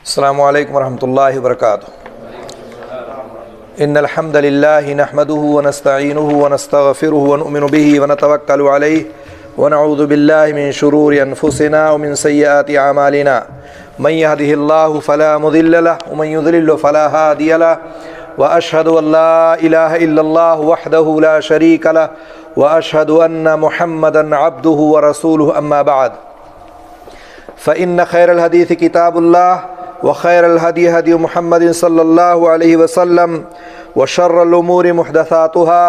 السلام علیکم ورحمۃ اللہ وبرکاتہ۔ ان الحمد للہ نحمده ونستعینه ونستغفره ونؤمن به ونتوکل علیہ ونعوذ باللہ من شرور انفسنا ومن سیئات اعمالنا من يهده الله فلا مضل له ومن يضلل فلا هادي له واشهد ان لا اله الا الله وحده لا شريك له واشهد ان محمدا عبده ورسوله اما بعد فان خير الحديث كتاب الله وخير الهدي هدي محمد صلى الله عليه وسلم وشر الأمور محدثاتها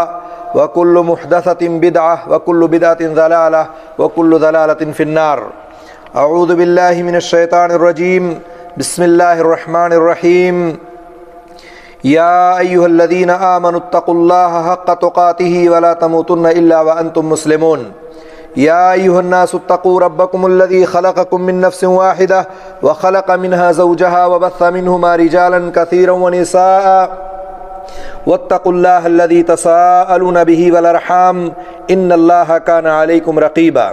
وكل محدثة بدعة وكل بدعة ضلالة وكل ضلالة في النار۔ أعوذ بالله من الشيطان الرجيم، بسم الله الرحمن الرحيم۔ يا أيها الذين آمنوا اتقوا الله حق تقاته ولا تموتن إلا وأنتم مسلمون۔ يا أيها الناس اتقوا ربكم الذي خلقكم من نفس واحدة وخلق منها زوجها وبث منهما رجالا كثيرا ونساء واتقوا الله الذي تساءلون به والأرحام إن الله كان عليكم رقيبا۔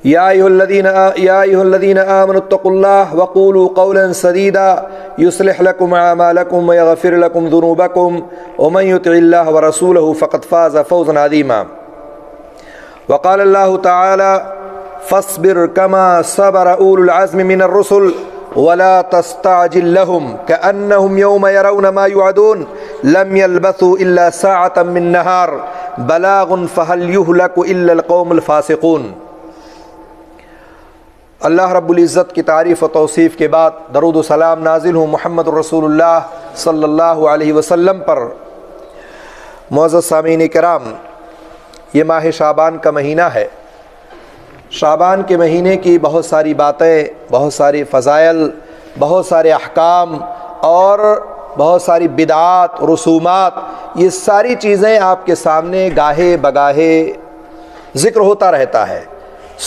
يا أيها الذين آمنوا اتقوا الله وقولوا قولا سديدا يصلح لكم أعمالكم ويغفر لكم ذنوبكم ومن يطع الله ورسوله فقد فاز فوزا عظيما۔ وقال الله تعالى فاصبر كما صبر أولو العزم من الرسل ولا تستعجل لهم كأنهم يوم يرون ما يوعدون لم يلبثوا إلا ساعة من نهار بلاغ فهل يهلك إلا القوم الفاسقون۔ اللہ رب العزت کی تعریف و توصیف کے بعد درود و سلام نازل ہوں محمد رسول اللہ صلی اللہ علیہ وسلم پر۔ معزز سامعین کرام، یہ ماہ شعبان کا مہینہ ہے۔ شعبان کے مہینے کی بہت ساری باتیں، بہت ساری فضائل، بہت سارے احکام اور بہت ساری بدعات، رسومات، یہ ساری چیزیں آپ کے سامنے گاہے بگاہے ذکر ہوتا رہتا ہے،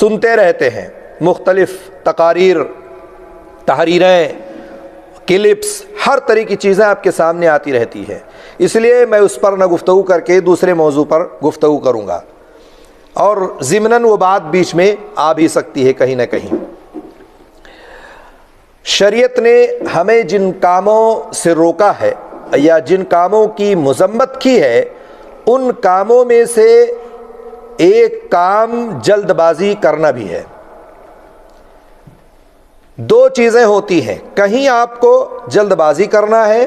سنتے رہتے ہیں۔ مختلف تقاریر، تحریریں، کلپس، ہر طرح کی چیزیں آپ کے سامنے آتی رہتی ہے۔ اس لیے میں اس پر نہ گفتگو کر کے دوسرے موضوع پر گفتگو کروں گا، اور ضمناً وہ بات بیچ میں آ بھی سکتی ہے کہیں نہ کہیں۔ شریعت نے ہمیں جن کاموں سے روکا ہے یا جن کاموں کی مذمت کی ہے، ان کاموں میں سے ایک کام جلد بازی کرنا بھی ہے۔ دو چیزیں ہوتی ہیں، کہیں آپ کو جلد بازی کرنا ہے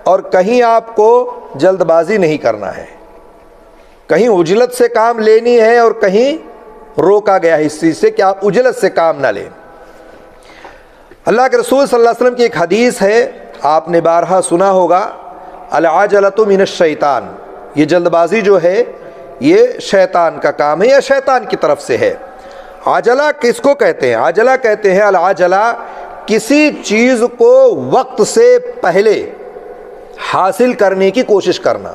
اور کہیں آپ کو جلد بازی نہیں کرنا ہے، کہیں عجلت سے کام لینی ہے اور کہیں روکا گیا ہے اس چیز سے کہ آپ عجلت سے کام نہ لیں۔ اللہ کے رسول صلی اللہ علیہ وسلم کی ایک حدیث ہے، آپ نے بارہا سنا ہوگا، العجلۃ من الشیطان، یہ جلد بازی جو ہے یہ شیطان کا کام ہے یا شیطان کی طرف سے ہے۔ عجلہ کس کو کہتے ہیں؟ عجلہ کہتے ہیں العجلہ کسی چیز کو وقت سے پہلے حاصل کرنے کی کوشش کرنا۔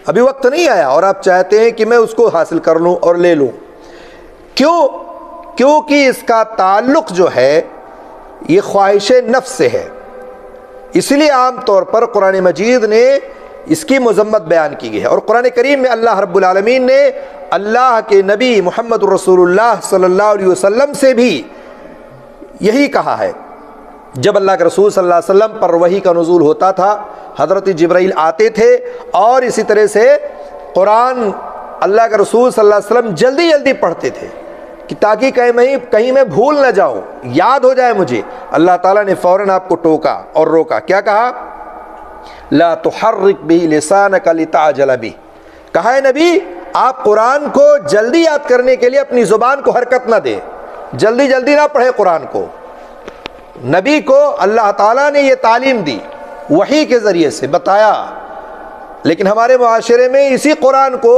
ابھی وقت نہیں آیا اور آپ چاہتے ہیں کہ میں اس کو حاصل کر لوں اور لے لوں۔ کیونکہ اس کا تعلق جو ہے یہ خواہش نفس سے ہے، اس لیے عام طور پر قرآن مجید نے اس کی مذمت بیان کی گئی ہے، اور قرآن کریم میں اللہ رب العالمین نے اللہ کے نبی محمد رسول اللہ صلی اللہ علیہ وسلم سے بھی یہی کہا ہے۔ جب اللہ کے رسول صلی اللہ علیہ وسلم پر وحی کا نزول ہوتا تھا، حضرت جبرائیل آتے تھے اور اسی طرح سے قرآن اللہ کے رسول صلی اللہ علیہ وسلم جلدی جلدی پڑھتے تھے کہ تاکہ کہیں میں بھول نہ جاؤں، یاد ہو جائے مجھے۔ اللہ تعالیٰ نے فوراً آپ کو ٹوکا اور روکا، کیا کہا؟ لا تحرک به لسانک لتعجل به، کہا ہے نبی آپ قرآن کو جلدی یاد کرنے کے لیے اپنی زبان کو حرکت نہ دے، جلدی جلدی نہ پڑھے قرآن کو۔ نبی کو اللہ تعالیٰ نے یہ تعلیم دی، وحی کے ذریعے سے بتایا، لیکن ہمارے معاشرے میں اسی قرآن کو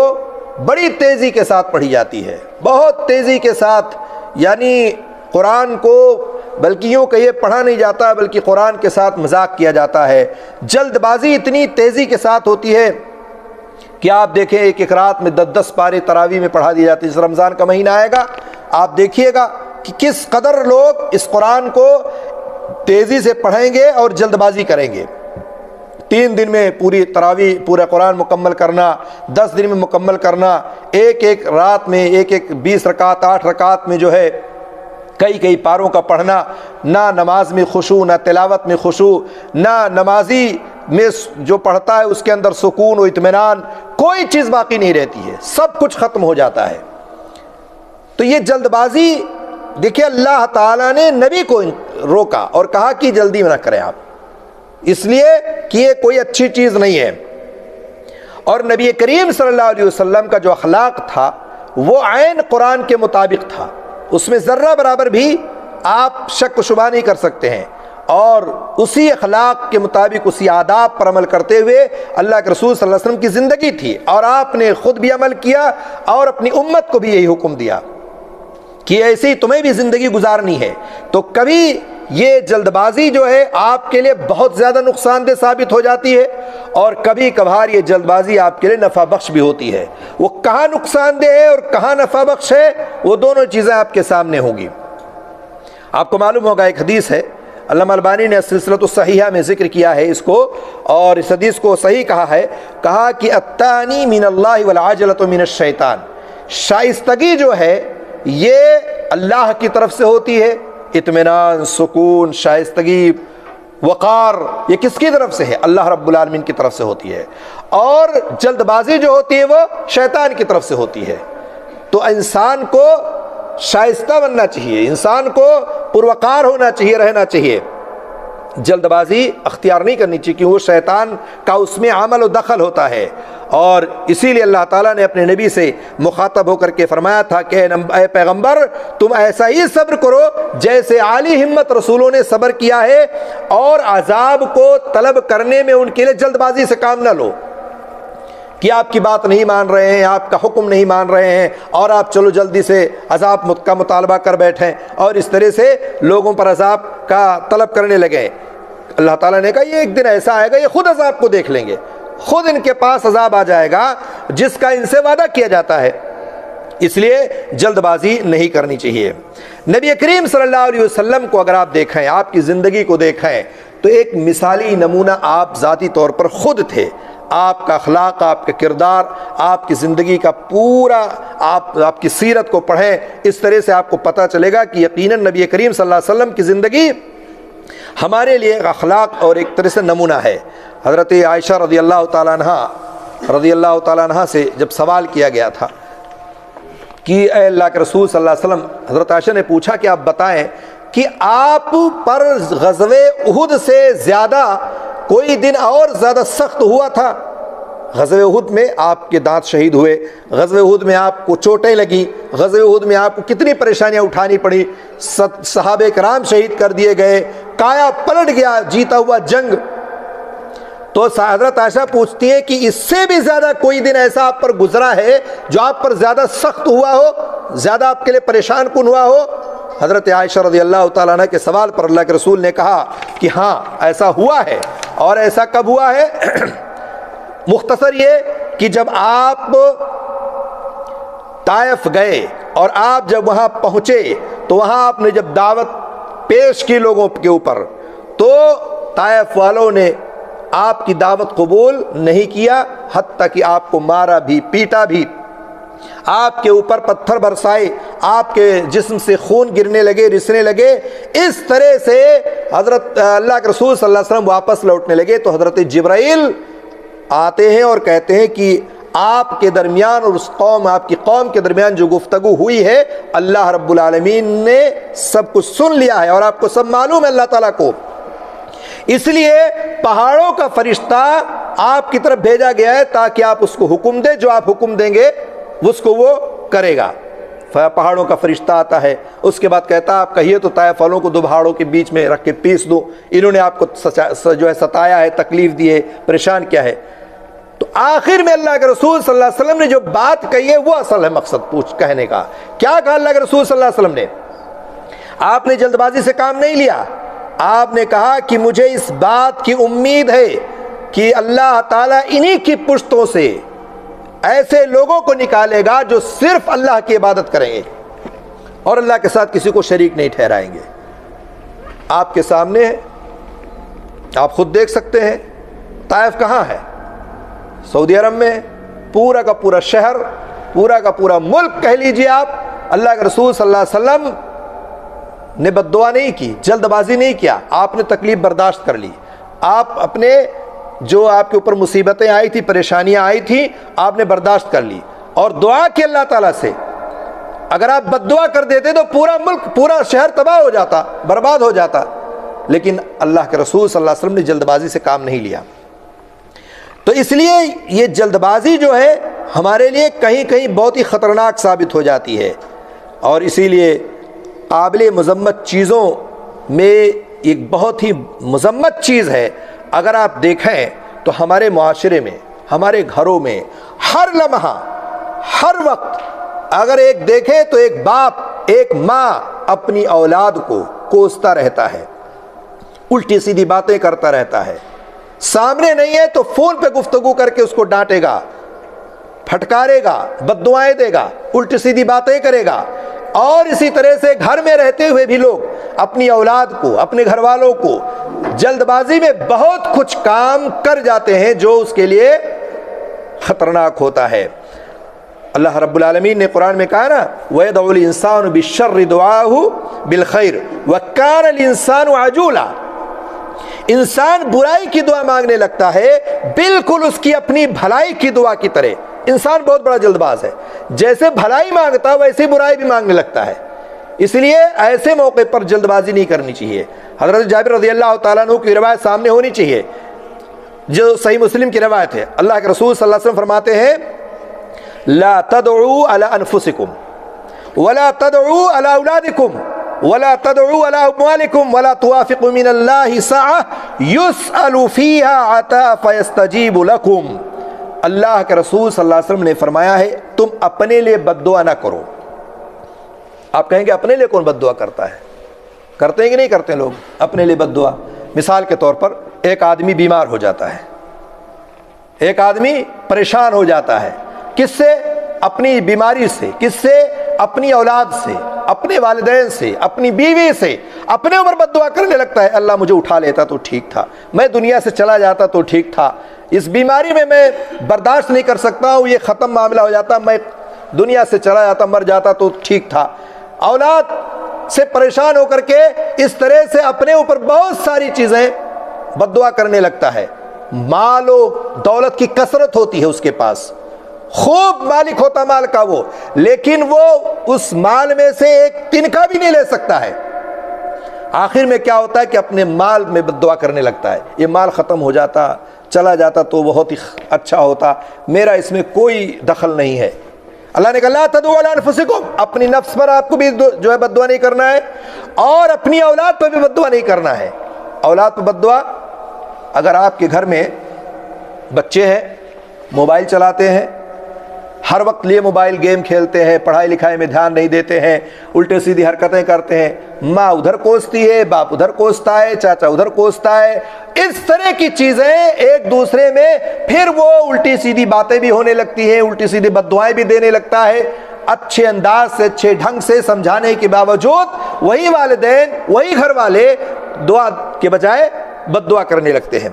بڑی تیزی کے ساتھ پڑھی جاتی ہے، بہت تیزی کے ساتھ، یعنی قرآن کو بلکہ یوں کہیے پڑھا نہیں جاتا بلکہ قرآن کے ساتھ مذاق کیا جاتا ہے۔ جلد بازی اتنی تیزی کے ساتھ ہوتی ہے کہ آپ دیکھیں ایک رات میں 10 پارے تراویح میں پڑھا دیے جاتے ہیں۔ جس رمضان کا مہینہ آئے گا آپ دیکھیے گا کہ کس قدر لوگ اس قرآن کو تیزی سے پڑھیں گے اور جلد بازی کریں گے۔ 3 دن میں پوری تراویح، پورا قرآن مکمل کرنا، 10 دن میں مکمل کرنا، ایک رات میں 20 رکعت 8 رکعت میں جو ہے کئی پاروں کا پڑھنا، نہ نماز میں خشوع، نہ تلاوت میں خشوع، نہ نمازی میں جو پڑھتا ہے اس کے اندر سکون و اطمینان، کوئی چیز باقی نہیں رہتی ہے، سب کچھ ختم ہو جاتا ہے۔ تو یہ جلد بازی، دیکھیں اللہ تعالیٰ نے نبی کو روکا اور کہا کہ جلدی نہ کریں آپ، اس لیے کہ یہ کوئی اچھی چیز نہیں ہے۔ اور نبی کریم صلی اللہ علیہ وسلم کا جو اخلاق تھا وہ عین قرآن کے مطابق تھا، اس میں ذرہ برابر بھی آپ شک و شبہ نہیں کر سکتے ہیں، اور اسی اخلاق کے مطابق، اسی آداب پر عمل کرتے ہوئے اللہ کے رسول صلی اللہ علیہ وسلم کی زندگی تھی، اور آپ نے خود بھی عمل کیا اور اپنی امت کو بھی یہی حکم دیا کہ ایسے ہی تمہیں بھی زندگی گزارنی ہے۔ تو کبھی یہ جلد بازی جو ہے آپ کے لیے بہت زیادہ نقصان دہ ثابت ہو جاتی ہے، اور کبھی کبھار یہ جلد بازی آپ کے لیے نفع بخش بھی ہوتی ہے۔ وہ کہاں نقصان دہ ہے اور کہاں نفع بخش ہے، وہ دونوں چیزیں آپ کے سامنے ہوں گی۔ آپ کو معلوم ہوگا ایک حدیث ہے، علامہ البانی نے سلسلۃ الصحیحہ میں ذکر کیا ہے اس کو، اور اس حدیث کو صحیح کہا ہے، کہا کہ التانی من اللہ والعجلۃ من الشیطان، شائستگی جو ہے یہ اللہ کی طرف سے ہوتی ہے، اطمینان، سکون، شائستگی، وقار، یہ کس کی طرف سے ہے؟ اللہ رب العالمین کی طرف سے ہوتی ہے، اور جلد بازی جو ہوتی ہے وہ شیطان کی طرف سے ہوتی ہے۔ تو انسان کو شائستہ بننا چاہیے، انسان کو پروقار ہونا چاہیے، رہنا چاہیے، جلد بازی اختیار نہیں کرنی چاہیے، کیونکہ وہ شیطان کا اس میں عمل و دخل ہوتا ہے۔ اور اسی لیے اللہ تعالیٰ نے اپنے نبی سے مخاطب ہو کر کے فرمایا تھا کہ اے پیغمبر، تم ایسا ہی صبر کرو جیسے عالی ہمت رسولوں نے صبر کیا ہے، اور عذاب کو طلب کرنے میں ان کے لیے جلد بازی سے کام نہ لو کہ آپ کی بات نہیں مان رہے ہیں، آپ کا حکم نہیں مان رہے ہیں، اور آپ چلو جلدی سے عذاب کا مطالبہ کر بیٹھیں اور اس طرح سے لوگوں پر عذاب کا طلب کرنے لگے۔ اللہ تعالیٰ نے کہا یہ ایک دن ایسا آئے گا، یہ خود عذاب کو دیکھ لیں گے، خود ان کے پاس عذاب آ جائے گا جس کا ان سے وعدہ کیا جاتا ہے، اس لیے جلد بازی نہیں کرنی چاہیے۔ نبی کریم صلی اللہ علیہ وسلم کو اگر آپ دیکھیں، آپ کی زندگی کو دیکھیں، تو ایک مثالی نمونہ آپ ذاتی طور پر خود تھے۔ آپ کا اخلاق، آپ کا کردار، آپ کی زندگی کا پورا آپ کی سیرت کو پڑھیں، اس طرح سے آپ کو پتہ چلے گا کہ یقیناً نبی کریم صلی اللہ علیہ وسلم کی زندگی ہمارے لیے ایک اخلاق اور ایک طرح سے نمونہ ہے۔ حضرت عائشہ رضی اللہ تعالیٰ عنہ سے جب سوال کیا گیا تھا کہ اے اللہ کے رسول صلی اللہ علیہ وسلم، حضرت عائشہ نے پوچھا کہ آپ بتائیں کہ آپ پر غزوہ احد سے زیادہ کوئی دن اور زیادہ سخت ہوا تھا؟ غزوہ احد میں آپ کے دانت شہید ہوئے، غزوہ احد میں آپ کو چوٹیں لگیں، غزوہ احد میں آپ کو کتنی پریشانیاں اٹھانی پڑی، صحابہ کرام شہید کر دیے گئے، کایا پلٹ گیا جیتا ہوا جنگ۔ تو حضرت عائشہ پوچھتی ہیں کہ اس سے بھی زیادہ کوئی دن ایسا آپ پر گزرا ہے جو آپ پر زیادہ سخت ہوا ہو، زیادہ آپ کے لیے پریشان کن ہوا ہو؟ حضرت عائشہ رضی اللہ تعالیٰ عنہ کے سوال پر اللہ کے رسول نے کہا کہ ہاں ایسا ہوا ہے، اور ایسا کب ہوا ہے؟ مختصر یہ کہ جب آپ طائف گئے اور آپ جب وہاں پہنچے تو وہاں آپ نے جب دعوت پیش کی لوگوں کے اوپر، تو طائف والوں نے آپ کی دعوت قبول نہیں کیا، حتیٰ کہ آپ کو مارا بھی، پیٹا بھی، آپ کے اوپر پتھر برسائے، آپ کے جسم سے خون گرنے لگے، رسنے لگے۔ اس طرح سے حضرت اللہ کے رسول صلی اللہ علیہ وسلم واپس لوٹنے لگے تو حضرت جبرائیل آتے ہیں اور کہتے ہیں کہ آپ کے درمیان اور اس قوم، آپ کی قوم کے درمیان جو گفتگو ہوئی ہے، اللہ رب العالمین نے سب کچھ سن لیا ہے اور آپ کو سب معلوم ہے اللہ تعالیٰ کو۔ اس لیے پہاڑوں کا فرشتہ آپ کی طرف بھیجا گیا ہے تاکہ آپ اس کو حکم دیں، جو آپ حکم دیں گے اس کو وہ کرے گا۔ پہاڑوں کا فرشتہ آتا ہے، اس کے بعد کہتا ہے آپ کہیے تو طائف والوں کو دو پہاڑوں کے بیچ میں رکھ کے پیس دو، انہوں نے آپ کو جو ہے ستایا ہے، تکلیف دی ہے، پریشان کیا ہے۔ تو آخر میں اللہ کے رسول صلی اللہ علیہ وسلم نے جو بات کہی ہے وہ اصل ہے مقصد کہنے کا۔ کیا کہا اللہ کے رسول صلی اللہ علیہ وسلم نے؟ آپ نے جلد بازی سے کام نہیں لیا، آپ نے کہا کہ مجھے اس بات کی امید ہے کہ اللہ تعالیٰ انہی کی پشتوں سے ایسے لوگوں کو نکالے گا جو صرف اللہ کی عبادت کریں گے اور اللہ کے ساتھ کسی کو شریک نہیں ٹھہرائیں گے۔ آپ کے سامنے ہے، آپ خود دیکھ سکتے ہیں طائف کہاں ہے؟ سعودی عرب میں۔ پورا کا پورا شہر، پورا کا پورا ملک کہہ لیجئے آپ، اللہ کے رسول صلی اللہ علیہ وسلم نے بد دعا نہیں کی، جلد بازی نہیں کیا، آپ نے تکلیف برداشت کر لی، آپ اپنے جو آپ کے اوپر مصیبتیں آئی تھی، پریشانیاں آئی تھیں، آپ نے برداشت کر لی اور دعا کی اللہ تعالیٰ سے۔ اگر آپ بد دعا کر دیتے تو پورا ملک، پورا شہر تباہ ہو جاتا، برباد ہو جاتا، لیکن اللہ کے رسول صلی اللہ علیہ وسلم نے جلد بازی سے کام نہیں لیا۔ تو اس لیے یہ جلد بازی جو ہے ہمارے لیے کہیں کہیں بہت ہی خطرناک ثابت ہو جاتی ہے، اور اسی لیے قابل مذمت چیزوں میں ایک بہت ہی مذمت چیز ہے۔ اگر آپ دیکھیں تو ہمارے معاشرے میں، ہمارے گھروں میں ہر لمحہ، ہر وقت اگر ایک دیکھیں تو ایک باپ، ایک ماں اپنی اولاد کو کوستا رہتا ہے، الٹی سیدھی باتیں کرتا رہتا ہے، سامنے نہیں ہے تو فون پہ گفتگو کر کے اس کو ڈانٹے گا، پھٹکارے گا، بد دعائیں دے گا، الٹی سیدھی باتیں کرے گا۔ اور اسی طرح سے گھر میں رہتے ہوئے بھی لوگ اپنی اولاد کو، اپنے گھر والوں کو جلد بازی میں بہت کچھ کام کر جاتے ہیں جو اس کے لیے خطرناک ہوتا ہے۔ اللہ رب العالمین نے قرآن میں کہا نا وَيَدْعُ الْإِنسَانُ بِالشَّرِّ دُعَاءَهُ بِالْخَيْرِ وَكَانَ الْإِنسَانُ عَجُولًا، انسان برائی کی دعا مانگنے لگتا ہے بالکل اس کی اپنی بھلائی کی دعا کی طرح۔ انسان بہت بڑا جلد باز ہے، جیسے بھلائی مانگتا ویسے برائی بھی مانگنے لگتا ہے۔ اس لیے ایسے موقع پر جلد بازی نہیں کرنی چاہیے۔ حضرت جابر رضی اللہ تعالیٰ عنہ کی روایت سامنے ہونی چاہیے جو صحیح مسلم کی روایت ہے۔ اللہ کے رسول صلی اللہ علیہ وسلم فرماتے ہیں لا تدعوا على انفسكم ولا تدعوا على اولادكم ولا تدعوا على اموالكم ولا توافقوا من الله سعة يسأل فيها عطاء فيستجيب لكم۔ اللہ کے رسول صلی اللہ علیہ وسلم نے فرمایا ہے تم اپنے لیے بد دعا نہ کرو۔ آپ کہیں گے اپنے لیے کون بد دعا کرتا ہے؟ کرتے ہیں کہ نہیں کرتے لوگ اپنے لیے بد دعا؟ مثال کے طور پر ایک آدمی بیمار ہو جاتا ہے، ایک آدمی پریشان ہو جاتا ہے، کس سے؟ اپنی بیماری سے، کس سے؟ اپنی اولاد سے، اپنے والدین سے، اپنی بیوی سے، اپنے اوپر بد دعا کرنے لگتا ہے اللہ مجھے اٹھا لیتا تو ٹھیک تھا، میں دنیا سے چلا جاتا تو ٹھیک تھا، اس بیماری میں برداشت نہیں کر سکتا ہوں، یہ ختم معاملہ ہو جاتا، میں دنیا سے چلا جاتا، مر جاتا تو ٹھیک تھا۔ اولاد سے پریشان ہو کر کے اس طرح سے اپنے اوپر بہت ساری چیزیں بد دعا کرنے لگتا ہے۔ مال و دولت کی کثرت ہوتی ہے اس کے پاس، خوب مالک ہوتا مال کا وہ، لیکن وہ اس مال میں سے ایک تنکا بھی نہیں لے سکتا ہے۔ آخر میں کیا ہوتا ہے کہ اپنے مال میں بد دعا کرنے لگتا ہے، یہ مال ختم ہو جاتا، چلا جاتا تو بہت ہی اچھا ہوتا، میرا اس میں کوئی دخل نہیں ہے۔ اللہ نے کہا لا تدعوا علی انفسکم، اپنی نفس پر آپ کو بھی جو ہے بد دعا نہیں کرنا ہے، اور اپنی اولاد پر بھی بد دعا نہیں کرنا ہے۔ اولاد پر بد دعا، اگر آپ کے گھر میں بچے ہیں موبائل چلاتے ہیں، ہر وقت لیے موبائل گیم کھیلتے ہیں، پڑھائی لکھائی میں دھیان نہیں دیتے ہیں، الٹے سیدھی حرکتیں کرتے ہیں، ماں ادھر کوستی ہے، باپ ادھر کوستا ہے، چاچا ادھر کوستا ہے، اس طرح کی چیزیں ایک دوسرے میں، پھر وہ الٹی سیدھی باتیں بھی ہونے لگتی ہیں، الٹی سیدھی بد دعائیں بھی دینے لگتا ہے۔ اچھے انداز سے، اچھے ڈھنگ سے سمجھانے کے باوجود وہی والدین، وہی گھر والے دعا کے بجائے بد دعا کرنے لگتے ہیں۔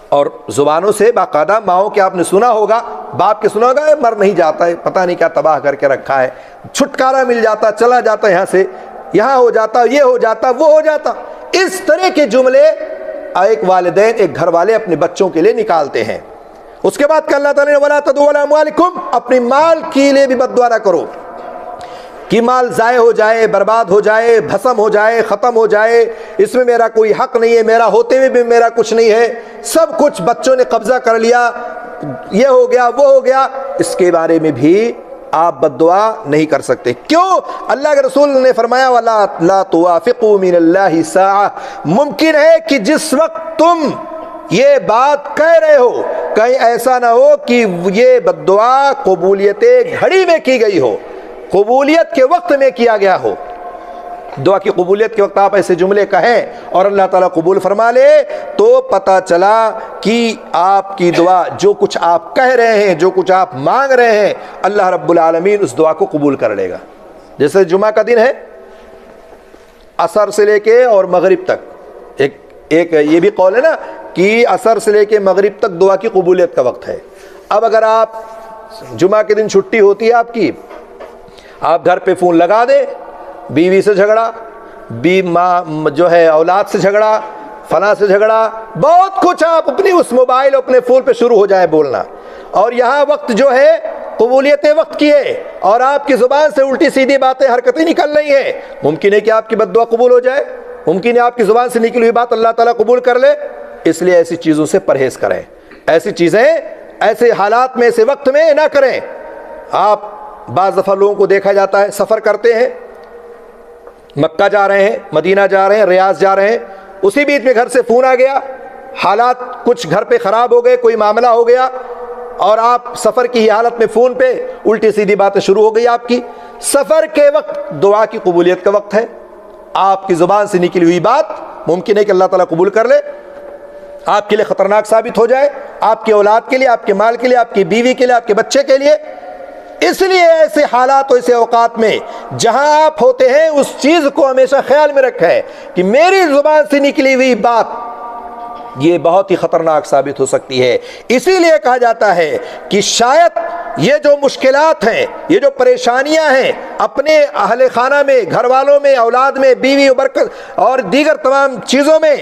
اور زبانوں سے باقاعدہ ماؤں کے آپ نے سنا ہوگا، باپ کے سنا ہوگا، مر نہیں جاتا ہے، پتہ نہیں کیا تباہ کر کے رکھا ہے، چھٹکارا مل جاتا، چلا جاتا یہاں سے، یہاں ہو جاتا، یہ ہو جاتا، وہ ہو جاتا۔ اس طرح کے جملے ایک والدین، ایک گھر والے اپنے بچوں کے لیے نکالتے ہیں۔ اس کے بعد کہ اللہ تعالیٰ نے وَلَا تَدْعُوا عَلَىٰ أَمْوَالِكُمْ، اپنی مال کے لیے بھی بد دعا نہ کرو کہ مال ضائع ہو جائے، برباد ہو جائے، بھسم ہو جائے، ختم ہو جائے، اس میں میرا کوئی حق نہیں ہے، میرا ہوتے ہوئے بھی میرا کچھ نہیں ہے، سب کچھ بچوں نے قبضہ کر لیا، یہ ہو گیا، وہ ہو گیا، اس کے بارے میں بھی آپ بد دعا نہیں کر سکتے۔ کیوں؟ اللہ کے رسول نے فرمایا وَلَا لَا تُوَافِقُوا مِنَ اللَّهِ سَاعَةً، ممکن ہے کہ جس وقت تم یہ بات کہہ رہے ہو کہیں ایسا نہ ہو کہ یہ بد دعا قبولیت گھڑی میں کی گئی ہو، قبولیت کے وقت میں کیا گیا ہو۔ دعا کی قبولیت کے وقت آپ ایسے جملے کہیں اور اللہ تعالیٰ قبول فرما لے تو پتہ چلا کہ آپ کی دعا، جو کچھ آپ کہہ رہے ہیں، جو کچھ آپ مانگ رہے ہیں، اللہ رب العالمین اس دعا کو قبول کر لے گا۔ جیسے جمعہ کا دن ہے، عصر سے لے کے اور مغرب تک، ایک یہ بھی قول ہے نا کہ عصر سے لے کے مغرب تک دعا کی قبولیت کا وقت ہے۔ اب اگر آپ جمعہ کے دن چھٹی ہوتی ہے آپ کی، آپ گھر پہ فون لگا دیں، بیوی سے جھگڑا، ماں جو ہے اولاد سے جھگڑا، فلاں سے جھگڑا، بہت کچھ آپ اپنی اس موبائل اپنے فون پہ شروع ہو جائے بولنا، اور یہاں وقت جو ہے قبولیت وقت کی ہے اور آپ کی زبان سے الٹی سیدھی باتیں حرکتیں نکل رہی ہیں، ممکن ہے کہ آپ کی بد دعا قبول ہو جائے، ممکن ہے آپ کی زبان سے نکلی ہوئی بات اللہ تعالیٰ قبول کر لے۔ اس لیے ایسی چیزوں سے پرہیز کریں، ایسی چیزیں ایسے حالات میں، ایسے وقت میں نہ کریں۔ آپ بعض دفعہ لوگوں کو دیکھا جاتا ہے سفر کرتے ہیں، مکہ جا رہے ہیں، مدینہ جا رہے ہیں، ریاض جا رہے ہیں، اسی بیچ میں گھر سے فون آ گیا، حالات کچھ گھر پہ خراب ہو گئے، کوئی معاملہ ہو گیا، اور آپ سفر کی حالت میں فون پہ الٹی سیدھی باتیں شروع ہو گئی آپ کی۔ سفر کے وقت دعا کی قبولیت کا وقت ہے، آپ کی زبان سے نکلی ہوئی بات ممکن ہے کہ اللہ تعالیٰ قبول کر لے، آپ کے لیے خطرناک ثابت ہو جائے، آپ کی اولاد کے لیے، آپ کے مال کے لیے، آپ کی بیوی کے لیے، آپ کے بچے کے لیے۔ اس لیے ایسے حالات و ایسے اوقات میں جہاں آپ ہوتے ہیں اس چیز کو ہمیشہ خیال میں رکھیں کہ میری زبان سے نکلی ہوئی بات یہ بہت ہی خطرناک ثابت ہو سکتی ہے۔ اسی لیے کہا جاتا ہے کہ شاید یہ جو مشکلات ہیں، یہ جو پریشانیاں ہیں اپنے اہل خانہ میں، گھر والوں میں، اولاد میں، بیوی و برکت اور دیگر تمام چیزوں میں،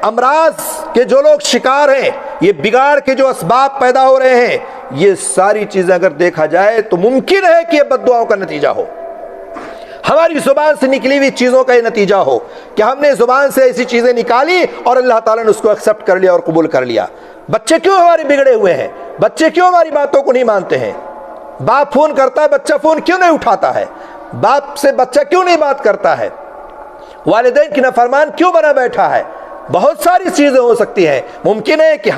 امراض کے جو لوگ شکار ہیں، یہ بگاڑ کے جو اسباب پیدا ہو رہے ہیں، یہ ساری چیزیں اگر دیکھا جائے تو ممکن ہے کہ یہ بد دعاؤں کا نتیجہ ہو، ہماری زبان سے نکلی ہوئی چیزوں کا یہ نتیجہ ہو کہ ہم نے زبان سے ایسی چیزیں نکالی اور اللہ تعالیٰ نے اس کو ایکسپٹ کر لیا اور قبول کر لیا۔ بچے کیوں ہمارے بگڑے ہوئے ہیں؟ بچے کیوں ہماری باتوں کو نہیں مانتے ہیں؟ باپ فون کرتا ہے، بچہ فون کیوں نہیں اٹھاتا ہے؟ باپ سے بچہ کیوں نہیں بات کرتا ہے؟ والدین کی نافرمان کیوں بنا بیٹھا ہے؟ بہت ساری چیزیں ہو سکتی ہیں۔ ممکن ہے کہ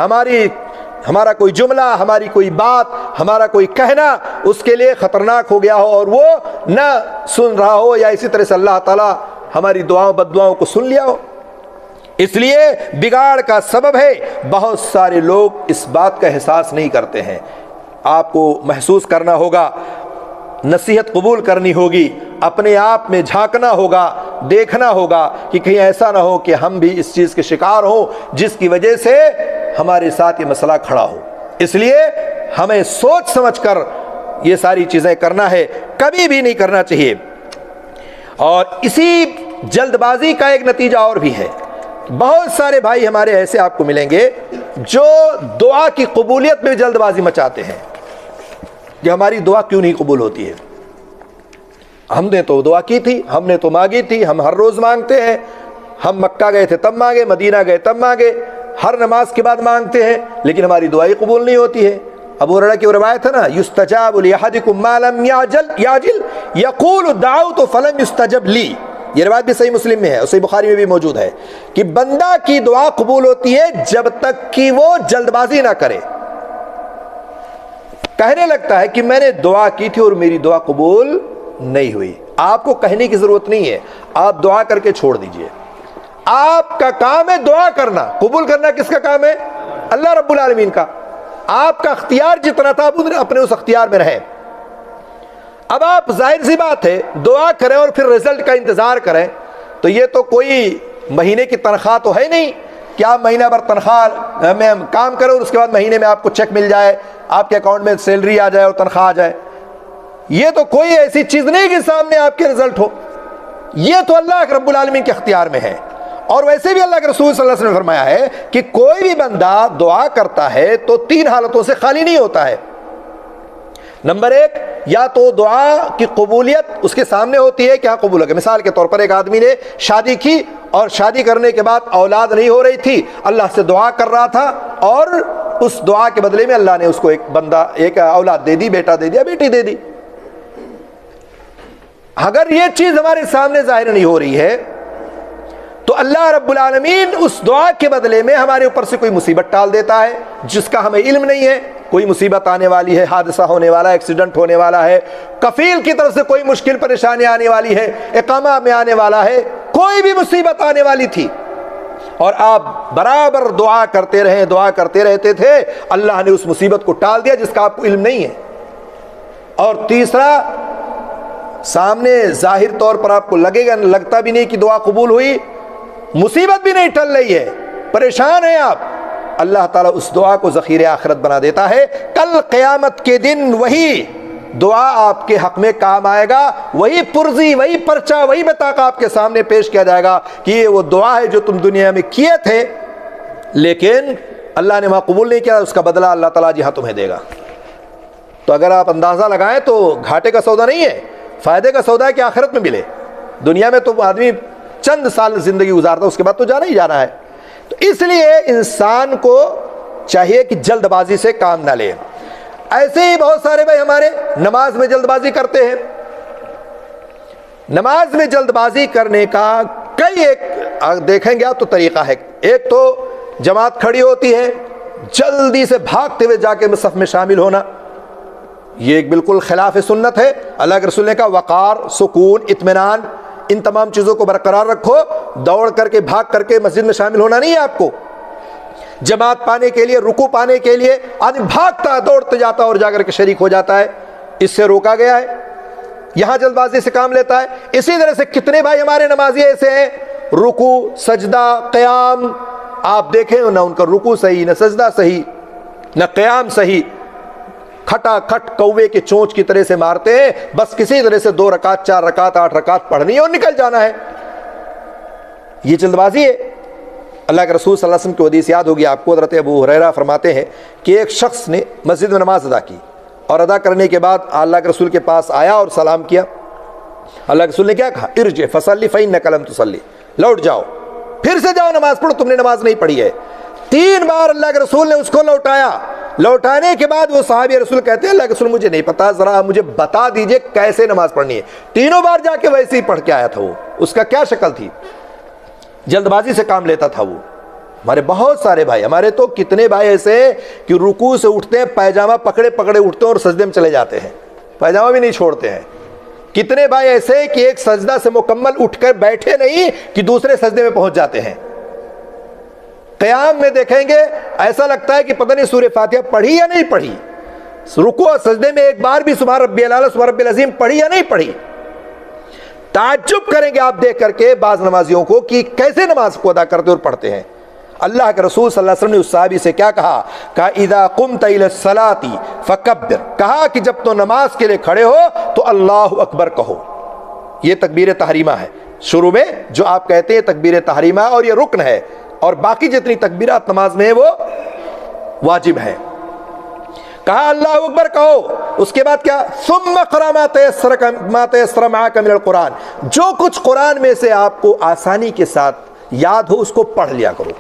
ہمارا کوئی جملہ، ہماری کوئی بات، ہمارا کوئی کہنا اس کے لیے خطرناک ہو گیا ہو اور وہ نہ سن رہا ہو، یا اسی طرح سے اللہ تعالیٰ ہماری دعاؤں بد دعاؤں کو سن لیا ہو۔ اس لیے بگاڑ کا سبب ہے بہت سارے لوگ اس بات کا احساس نہیں کرتے ہیں۔ آپ کو محسوس کرنا ہوگا، نصیحت قبول کرنی ہوگی، اپنے آپ میں جھانکنا ہوگا، دیکھنا ہوگا کہ کہیں ایسا نہ ہو کہ ہم بھی اس چیز کے شکار ہوں جس کی وجہ سے ہمارے ساتھ یہ مسئلہ کھڑا ہو۔ اس لیے ہمیں سوچ سمجھ کر یہ ساری چیزیں کرنا ہے، کبھی بھی نہیں کرنا چاہیے۔ اور اسی جلد بازی کا ایک نتیجہ اور بھی ہے، بہت سارے بھائی ہمارے ایسے آپ کو ملیں گے جو دعا کی قبولیت میں جلد بازی مچاتے ہیں کہ ہماری دعا کیوں نہیں قبول ہوتی ہے، ہم نے تو دعا کی تھی، ہم نے تو مانگی تھی، ہم ہر روز مانگتے ہیں، ہم مکہ گئے تھے تب مانگے، مدینہ گئے تب مانگے، ہر نماز کے بعد مانگتے ہیں، لیکن ہماری دعائیں قبول نہیں ہوتی ہے۔ ابو ہریرہ کی روایت ہے نا، یستجاب لأحدکم ما لم یعجل یقول دعوت فلم یستجب لی، یہ روایت بھی صحیح مسلم میں ہے اور صحیح بخاری میں بھی موجود ہے کہ بندہ کی دعا قبول ہوتی ہے جب تک کہ وہ جلد بازی نہ کرے۔ کہنے لگتا ہے کہ میں نے دعا کی تھی اور میری دعا قبول نہیں ہوئی، آپ کو کہنے کی ضرورت نہیں ہے، آپ دعا کر کے چھوڑ دیجئے۔ آپ کا کام ہے دعا کرنا، قبول کرنا کس کا کام ہے؟ اللہ رب العالمین کا۔ آپ کا اختیار جتنا تھا اپنے اس اختیار میں رہیں۔ اب آپ ظاہر سی بات ہے دعا کریں اور پھر رزلٹ کا انتظار کریں، تو یہ تو کوئی مہینے کی تنخواہ تو ہے نہیں کہ آپ مہینہ بھر تنخواہ میں کام کریں اور اس کے بعد مہینے میں آپ کو چیک مل جائے، آپ کے اکاؤنٹ میں سیلری آ جائے اور تنخواہ آ جائے۔ یہ تو کوئی ایسی چیز نہیں کہ سامنے آپ کے رزلٹ ہو، یہ تو اللہ رب العالمین کے اختیار میں ہے۔ اور ویسے بھی اللہ کے رسول صلی اللہ علیہ وسلم نے فرمایا ہے کہ کوئی بھی بندہ دعا کرتا ہے تو 3 حالتوں سے خالی نہیں ہوتا ہے۔ نمبر 1، یا تو دعا کی قبولیت اس کے سامنے ہوتی ہے کہ ہاں قبول ہوگا۔ مثال کے طور پر ایک آدمی نے شادی کی اور شادی کرنے کے بعد اولاد نہیں ہو رہی تھی، اللہ سے دعا کر رہا تھا اور اس دعا کے بدلے میں اللہ نے اس کو ایک اولاد دے دی، بیٹا دے دیا، بیٹی دے دی۔ اگر یہ چیز ہمارے سامنے ظاہر نہیں ہو رہی ہے تو اللہ رب العالمین اس دعا کے بدلے میں ہمارے اوپر سے کوئی مصیبت ٹال دیتا ہے جس کا ہمیں علم نہیں ہے۔ کوئی مصیبت آنے والی ہے، حادثہ ہونے والا ہے، ایکسیڈنٹ ہونے والا ہے، کفیل کی طرف سے کوئی مشکل پریشانی آنے والی ہے، اقامہ میں آنے والا ہے، کوئی بھی مصیبت آنے والی تھی اور آپ برابر دعا کرتے رہے، دعا کرتے رہتے تھے، اللہ نے اس مصیبت کو ٹال دیا جس کا آپ کو علم نہیں ہے۔ اور تیسرا، سامنے ظاہر طور پر آپ کو لگتا بھی نہیں کہ دعا قبول ہوئی، مصیبت بھی نہیں ٹل رہی ہے، پریشان ہیں آپ، اللہ تعالیٰ اس دعا کو ذخیرہ آخرت بنا دیتا ہے۔ کل قیامت کے دن وہی دعا آپ کے حق میں کام آئے گا، وہی پرزی، وہی پرچہ، وہی بطاقہ آپ کے سامنے پیش کیا جائے گا کہ یہ وہ دعا ہے جو تم دنیا میں کیے تھے لیکن اللہ نے وہاں قبول نہیں کیا، اس کا بدلہ اللہ تعالیٰ جہاں تمہیں دے گا۔ تو اگر آپ اندازہ لگائیں تو گھاٹے کا سودا نہیں ہے، فائدے کا سودا ہے کہ آخرت میں ملے۔ دنیا میں تو آدمی چند سال زندگی گزارتا، اس کے بعد تو جانا ہی جانا ہے۔ تو اس لیے انسان کو چاہیے کہ جلد بازی سے کام نہ لے۔ ایسے ہی بہت سارے بھائی ہمارے نماز میں جلد بازی کرتے ہیں۔ نماز میں جلد بازی کرنے کا کئی ایک دیکھیں گے آپ تو طریقہ ہے۔ ایک تو جماعت کھڑی ہوتی ہے، جلدی سے بھاگتے ہوئے جا کے صف میں شامل ہونا، یہ ایک بالکل خلاف سنت ہے۔ اللہ کے رسول نے کہا وقار، سکون، اطمینان، ان تمام چیزوں کو برقرار رکھو، دوڑ کر کے بھاگ کر کے مسجد میں شامل ہونا نہیں ہے آپ کو۔ جماعت پانے کے لیے، رکوع پانے کے لیے آدمی بھاگتا ہے، دوڑتے جاتا ہے اور جا کر کے شریک ہو جاتا ہے، اس سے روکا گیا ہے۔ یہاں جلد بازی سے کام لیتا ہے۔ اسی طرح سے کتنے بھائی ہمارے نمازی ایسے ہیں، رکوع، سجدہ، قیام، آپ دیکھیں نہ ان کا رکوع صحیح، نہ سجدہ صحیح، نہ قیام صحیح، کھٹا کھٹ کوے کے چونچ کی طرح سے مارتے ہیں، بس کسی طرح سے 2 رکعت 4 رکعت 8 رکعت پڑھنی ہے اور نکل جانا ہے۔ یہ جلد بازی ہے۔ اللہ کے رسول صلی اللہ علیہ وسلم کی حدیث یاد ہوگی آپ کو، حضرت ابو ہریرہ فرماتے ہیں کہ ایک شخص نے مسجد میں نماز ادا کی اور ادا کرنے کے بعد اللہ کے رسول کے پاس آیا اور سلام کیا۔ اللہ کے رسول نے کیا کہا؟ ارجع فصلی فإنک لم تصلی، لوٹ جاؤ، پھر سے جاؤ نماز پڑھو، تم نے نماز نہیں پڑھی ہے۔ 3 بار اللہ کے رسول نے اس کو لوٹایا۔ لوٹانے کے بعد وہ صحابی رسول کہتے ہیں اللہ کے رسول مجھے نہیں پتا، ذرا مجھے بتا دیجئے کیسے نماز پڑھنی ہے۔ 3 بار جا کے ویسے ہی پڑھ کے آیا تھا وہ، اس کا کیا شکل تھی؟ جلد بازی سے کام لیتا تھا وہ۔ ہمارے بہت سارے بھائی، ہمارے تو کتنے بھائی ایسے کہ رکوع سے اٹھتے ہیں پائجامہ پکڑے پکڑے اٹھتے ہیں اور سجدے میں چلے جاتے ہیں، پائجامہ بھی نہیں چھوڑتے ہیں۔ کتنے بھائی ایسے کہ ایک سجدہ سے مکمل اٹھ کر بیٹھے نہیں کہ دوسرے سجدے میں پہنچ جاتے ہیں۔ قیام میں دیکھیں گے ایسا لگتا ہے کہ پتہ نہیں سورہ فاتحہ پڑھی یا نہیں پڑھی، رکوع اور سجدے میں ایک بار بھی سبحان ربی الاعلی سبحان ربی العظیم پڑھی یا نہیں پڑھی۔ تعجب کریں گے آپ دیکھ کر کے بعض نمازیوں کو کہ کیسے نماز کو ادا کرتے اور پڑھتے ہیں۔ اللہ کے رسول صلی اللہ علیہ وسلم نے اس صحابی سے کیا کہا؟ کہا اذا قمت الى الصلاة فکبر، کہا کہ جب تو نماز کے لیے کھڑے ہو تو اللہ اکبر کہو۔ یہ تکبیر تحریمہ ہے، شروع میں جو آپ کہتے ہیں تکبیر تحریمہ، اور یہ رکن ہے، اور باقی جتنی تکبیرات نماز میں ہیں وہ واجب ہیں۔ کہا اللہ اکبر کہو، اس کے بعد کیا؟ ثم اقرأ ما تيسر معك من القرآن، جو کچھ قرآن میں سے آپ کو آسانی کے ساتھ یاد ہو اس کو پڑھ لیا کرو،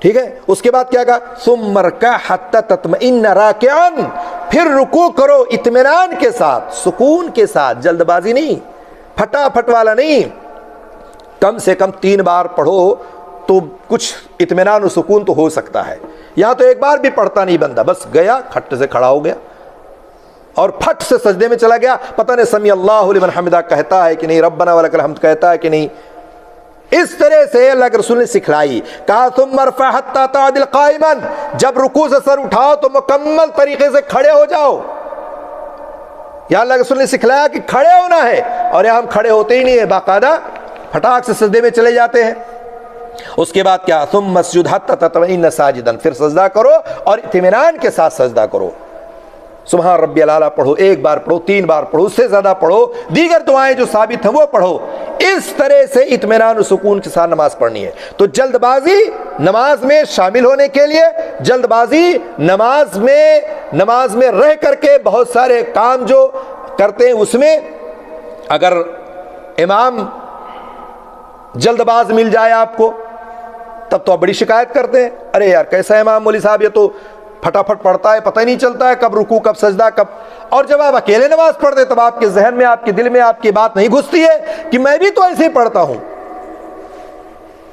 ٹھیک ہے؟ اس کے بعد کیا کہا؟ ثم اركع حتى تطمئن راكعا، پھر رکوع کرو اطمینان کے ساتھ، سکون کے ساتھ، جلد بازی نہیں، پھٹا پھٹ والا نہیں۔ کم سے کم 3 بار پڑھو تو کچھ اطمینان و سکون تو ہو سکتا ہے۔ یہاں تو ایک بار بھی پڑھتا نہیں بندہ، بس گیا کھٹ سے کھڑا ہو گیا اور پھٹ سے سجدے میں چلا گیا، پتہ نہیں سمیع اللہ لمن حمدہ کہتا ہے کہ نہیں، ربنا ولک الحمد کہتا ہے کہ نہیں۔ اس طرح سے اللہ کے رسول نے سکھلائی۔ کہا ثم ارفع حتى تعدل قائما، جب رکوع سے سر اٹھاؤ تو مکمل طریقے سے کھڑے ہو جاؤ۔ یا اللہ کے رسول نے سکھلایا کہ کھڑے ہونا ہے، اور یہاں ہم کھڑے ہوتے ہی نہیں ہیں، باقاعدہ پھٹاک سے سجدے میں چلے جاتے ہیں۔ اس کے بعد کیا؟ ثم اسجد حتى تطمئن ساجدا، پھر سجدہ کرو اور اطمینان کے ساتھ سجدہ کرو۔ سبحان ربی الاعلیٰ پڑھو، 1 بار پڑھو، 3 بار پڑھو، اس سے زیادہ پڑھو، دیگر دعائیں جو ثابت ہیں وہ پڑھو۔ اس طرح سے اطمینان و سکون کے ساتھ نماز پڑھنی ہے۔ تو جلد بازی نماز میں شامل ہونے کے لیے، جلد بازی نماز میں رہ کر کے بہت سارے کام جو کرتے ہیں اس میں، اگر امام جلد باز مل جائے آپ کو تب تو آپ بڑی شکایت کرتے ہیں، ارے یار کیسا امام مولوی صاحب، یہ تو پھٹافٹ پڑھتا ہے، پتہ ہی نہیں چلتا ہے کب رکوع کب سجدہ کب۔ اور جب آپ اکیلے نماز پڑھتے تب آپ کے ذہن میں، آپ کے دل میں آپ کی بات نہیں گھستی ہے کہ میں بھی تو ایسے ہی پڑھتا ہوں۔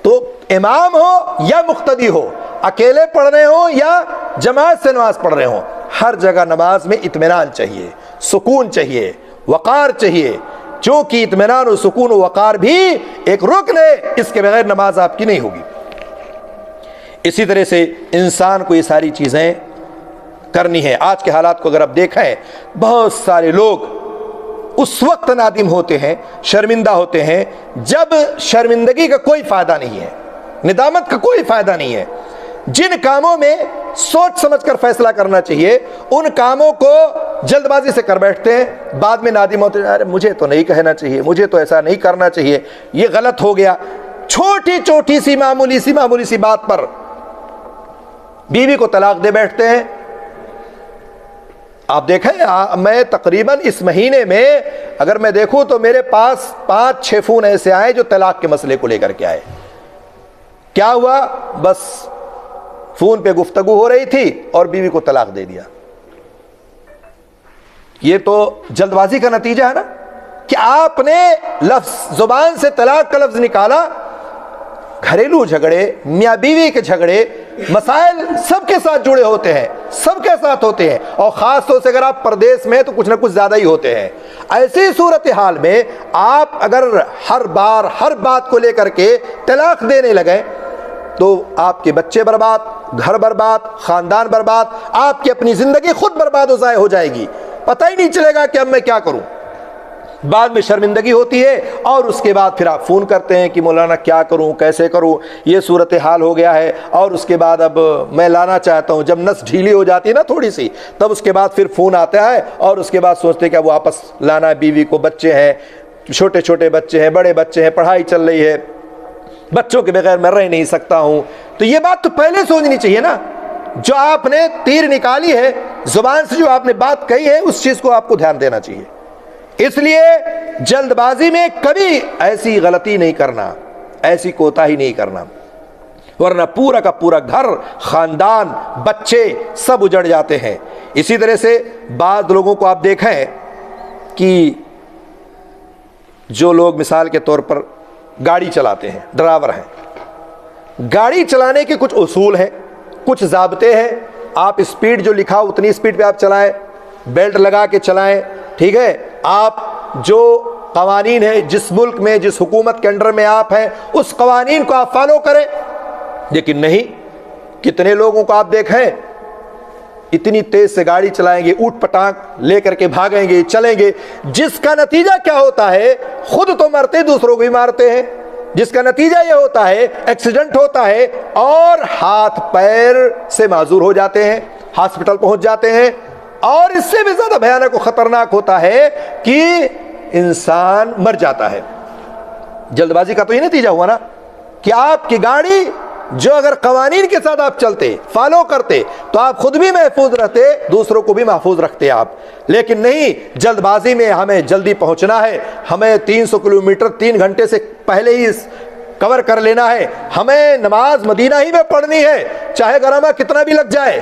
تو امام ہو یا مقتدی ہو، اکیلے پڑھ رہے ہوں یا جماعت سے نماز پڑھ رہے ہوں، ہر جگہ نماز میں اطمینان چاہیے، سکون چاہیے، وقار چاہیے، چونکہ اطمینان و سکون و وقار بھی ایک رکن ہے، اس کے بغیر نماز آپ کی نہیں ہوگی۔ اسی طرح سے انسان کو یہ ساری چیزیں کرنی ہے۔ آج کے حالات کو اگر آپ دیکھیں، بہت سارے لوگ اس وقت نادم ہوتے ہیں، شرمندہ ہوتے ہیں جب شرمندگی کا کوئی فائدہ نہیں ہے، ندامت کا کوئی فائدہ نہیں ہے۔ جن کاموں میں سوچ سمجھ کر فیصلہ کرنا چاہیے ان کاموں کو جلد بازی سے کر بیٹھتے ہیں، بعد میں نادم ہوتے ہیں، ارے مجھے تو نہیں کہنا چاہیے، مجھے تو ایسا نہیں کرنا چاہیے، یہ غلط ہو گیا۔ چھوٹی سی معمولی سی بات پر بیوی کو طلاق دے بیٹھتے ہیں۔ آپ دیکھیں، میں تقریباً اس مہینے میں اگر میں دیکھوں تو میرے پاس 5-6 فون ایسے آئے جو طلاق کے مسئلے کو لے کر کے آئے۔ کیا ہوا؟ بس فون پہ گفتگو ہو رہی تھی اور بیوی کو طلاق دے دیا۔ یہ تو جلد بازی کا نتیجہ ہے نا، کہ آپ نے لفظ زبان سے طلاق کا لفظ نکالا۔ گھریلو جھگڑے، میاں بیوی کے جھگڑے، مسائل سب کے ساتھ جڑے ہوتے ہیں، سب کے ساتھ ہوتے ہیں، اور خاص طور سے اگر آپ پردیس میں ہیں تو کچھ نہ کچھ زیادہ ہی ہوتے ہیں۔ ایسی صورتحال میں آپ اگر ہر بار ہر بات کو لے کر کے طلاق دینے لگے تو آپ کے بچے برباد، گھر برباد، خاندان برباد، آپ کی اپنی زندگی خود برباد و ضائع ہو جائے گی۔ پتہ ہی نہیں چلے گا کہ اب میں کیا کروں۔ بعد میں شرمندگی ہوتی ہے، اور اس کے بعد پھر آپ فون کرتے ہیں کہ مولانا کیا کروں، کیسے کروں، یہ صورتحال ہو گیا ہے، اور اس کے بعد اب میں لانا چاہتا ہوں۔ جب نس ڈھیلی ہو جاتی ہے نا تھوڑی سی، تب اس کے بعد پھر فون آتا ہے، اور اس کے بعد سوچتے کہ اب واپس لانا ہے بیوی کو، بچے ہیں، چھوٹے بچے ہیں، بڑے بچے ہیں، پڑھائی چل رہی ہے، بچوں کے بغیر میں رہ نہیں سکتا ہوں۔ تو یہ بات تو پہلے سوچنی چاہیے نا، جو آپ نے تیر نکالی ہے زبان سے، جو آپ نے بات کہی ہے، اس چیز کو آپ کو دھیان دینا چاہیے۔ اس لیے جلد بازی میں کبھی ایسی غلطی نہیں کرنا، ایسی کوتاہی نہیں کرنا، ورنہ پورا کا پورا گھر، خاندان، بچے سب اجڑ جاتے ہیں۔ اسی طرح سے بعض لوگوں کو آپ دیکھیں کہ جو لوگ مثال کے طور پر گاڑی چلاتے ہیں، ڈرائیور ہیں، گاڑی چلانے کے کچھ اصول ہیں، کچھ ضابطے ہیں۔ آپ اسپیڈ جو لکھا اتنی اسپیڈ پہ آپ چلائیں، بیلٹ لگا کے چلائیں، ٹھیک ہے۔ آپ جو قوانین ہیں، جس ملک میں، جس حکومت کے انڈر میں آپ ہیں، اس قوانین کو آپ فالو کریں۔ لیکن نہیں، کتنے لوگوں کو آپ دیکھیں اتنی تیز سے گاڑی چلائیں گے، اوٹ پٹانگ لے کر کے بھاگیں گے، چلیں گے، جس کا نتیجہ کیا ہوتا ہے؟ خود تو مرتے، دوسروں کو بھی مارتے ہیں، جس کا نتیجہ یہ ہوتا ہے ایکسیڈنٹ ہوتا ہے، اور ہاتھ پیر سے معذور ہو جاتے ہیں، ہاسپٹل پہنچ جاتے ہیں۔ اور اس سے بھی زیادہ بھیانک و خطرناک ہوتا ہے کہ انسان مر جاتا ہے۔ جلد بازی کا تو یہ نتیجہ ہوا نا کہ آپ کی گاڑی جو اگر قوانین کے ساتھ آپ چلتے، فالو کرتے، تو آپ خود بھی محفوظ رہتے، دوسروں کو بھی محفوظ رکھتے آپ۔ لیکن نہیں، جلد بازی میں ہمیں جلدی پہنچنا ہے، ہمیں 300 کلومیٹر 3 گھنٹے سے پہلے ہی کور کر لینا ہے، ہمیں نماز مدینہ ہی میں پڑھنی ہے، چاہے گرامہ کتنا بھی لگ جائے،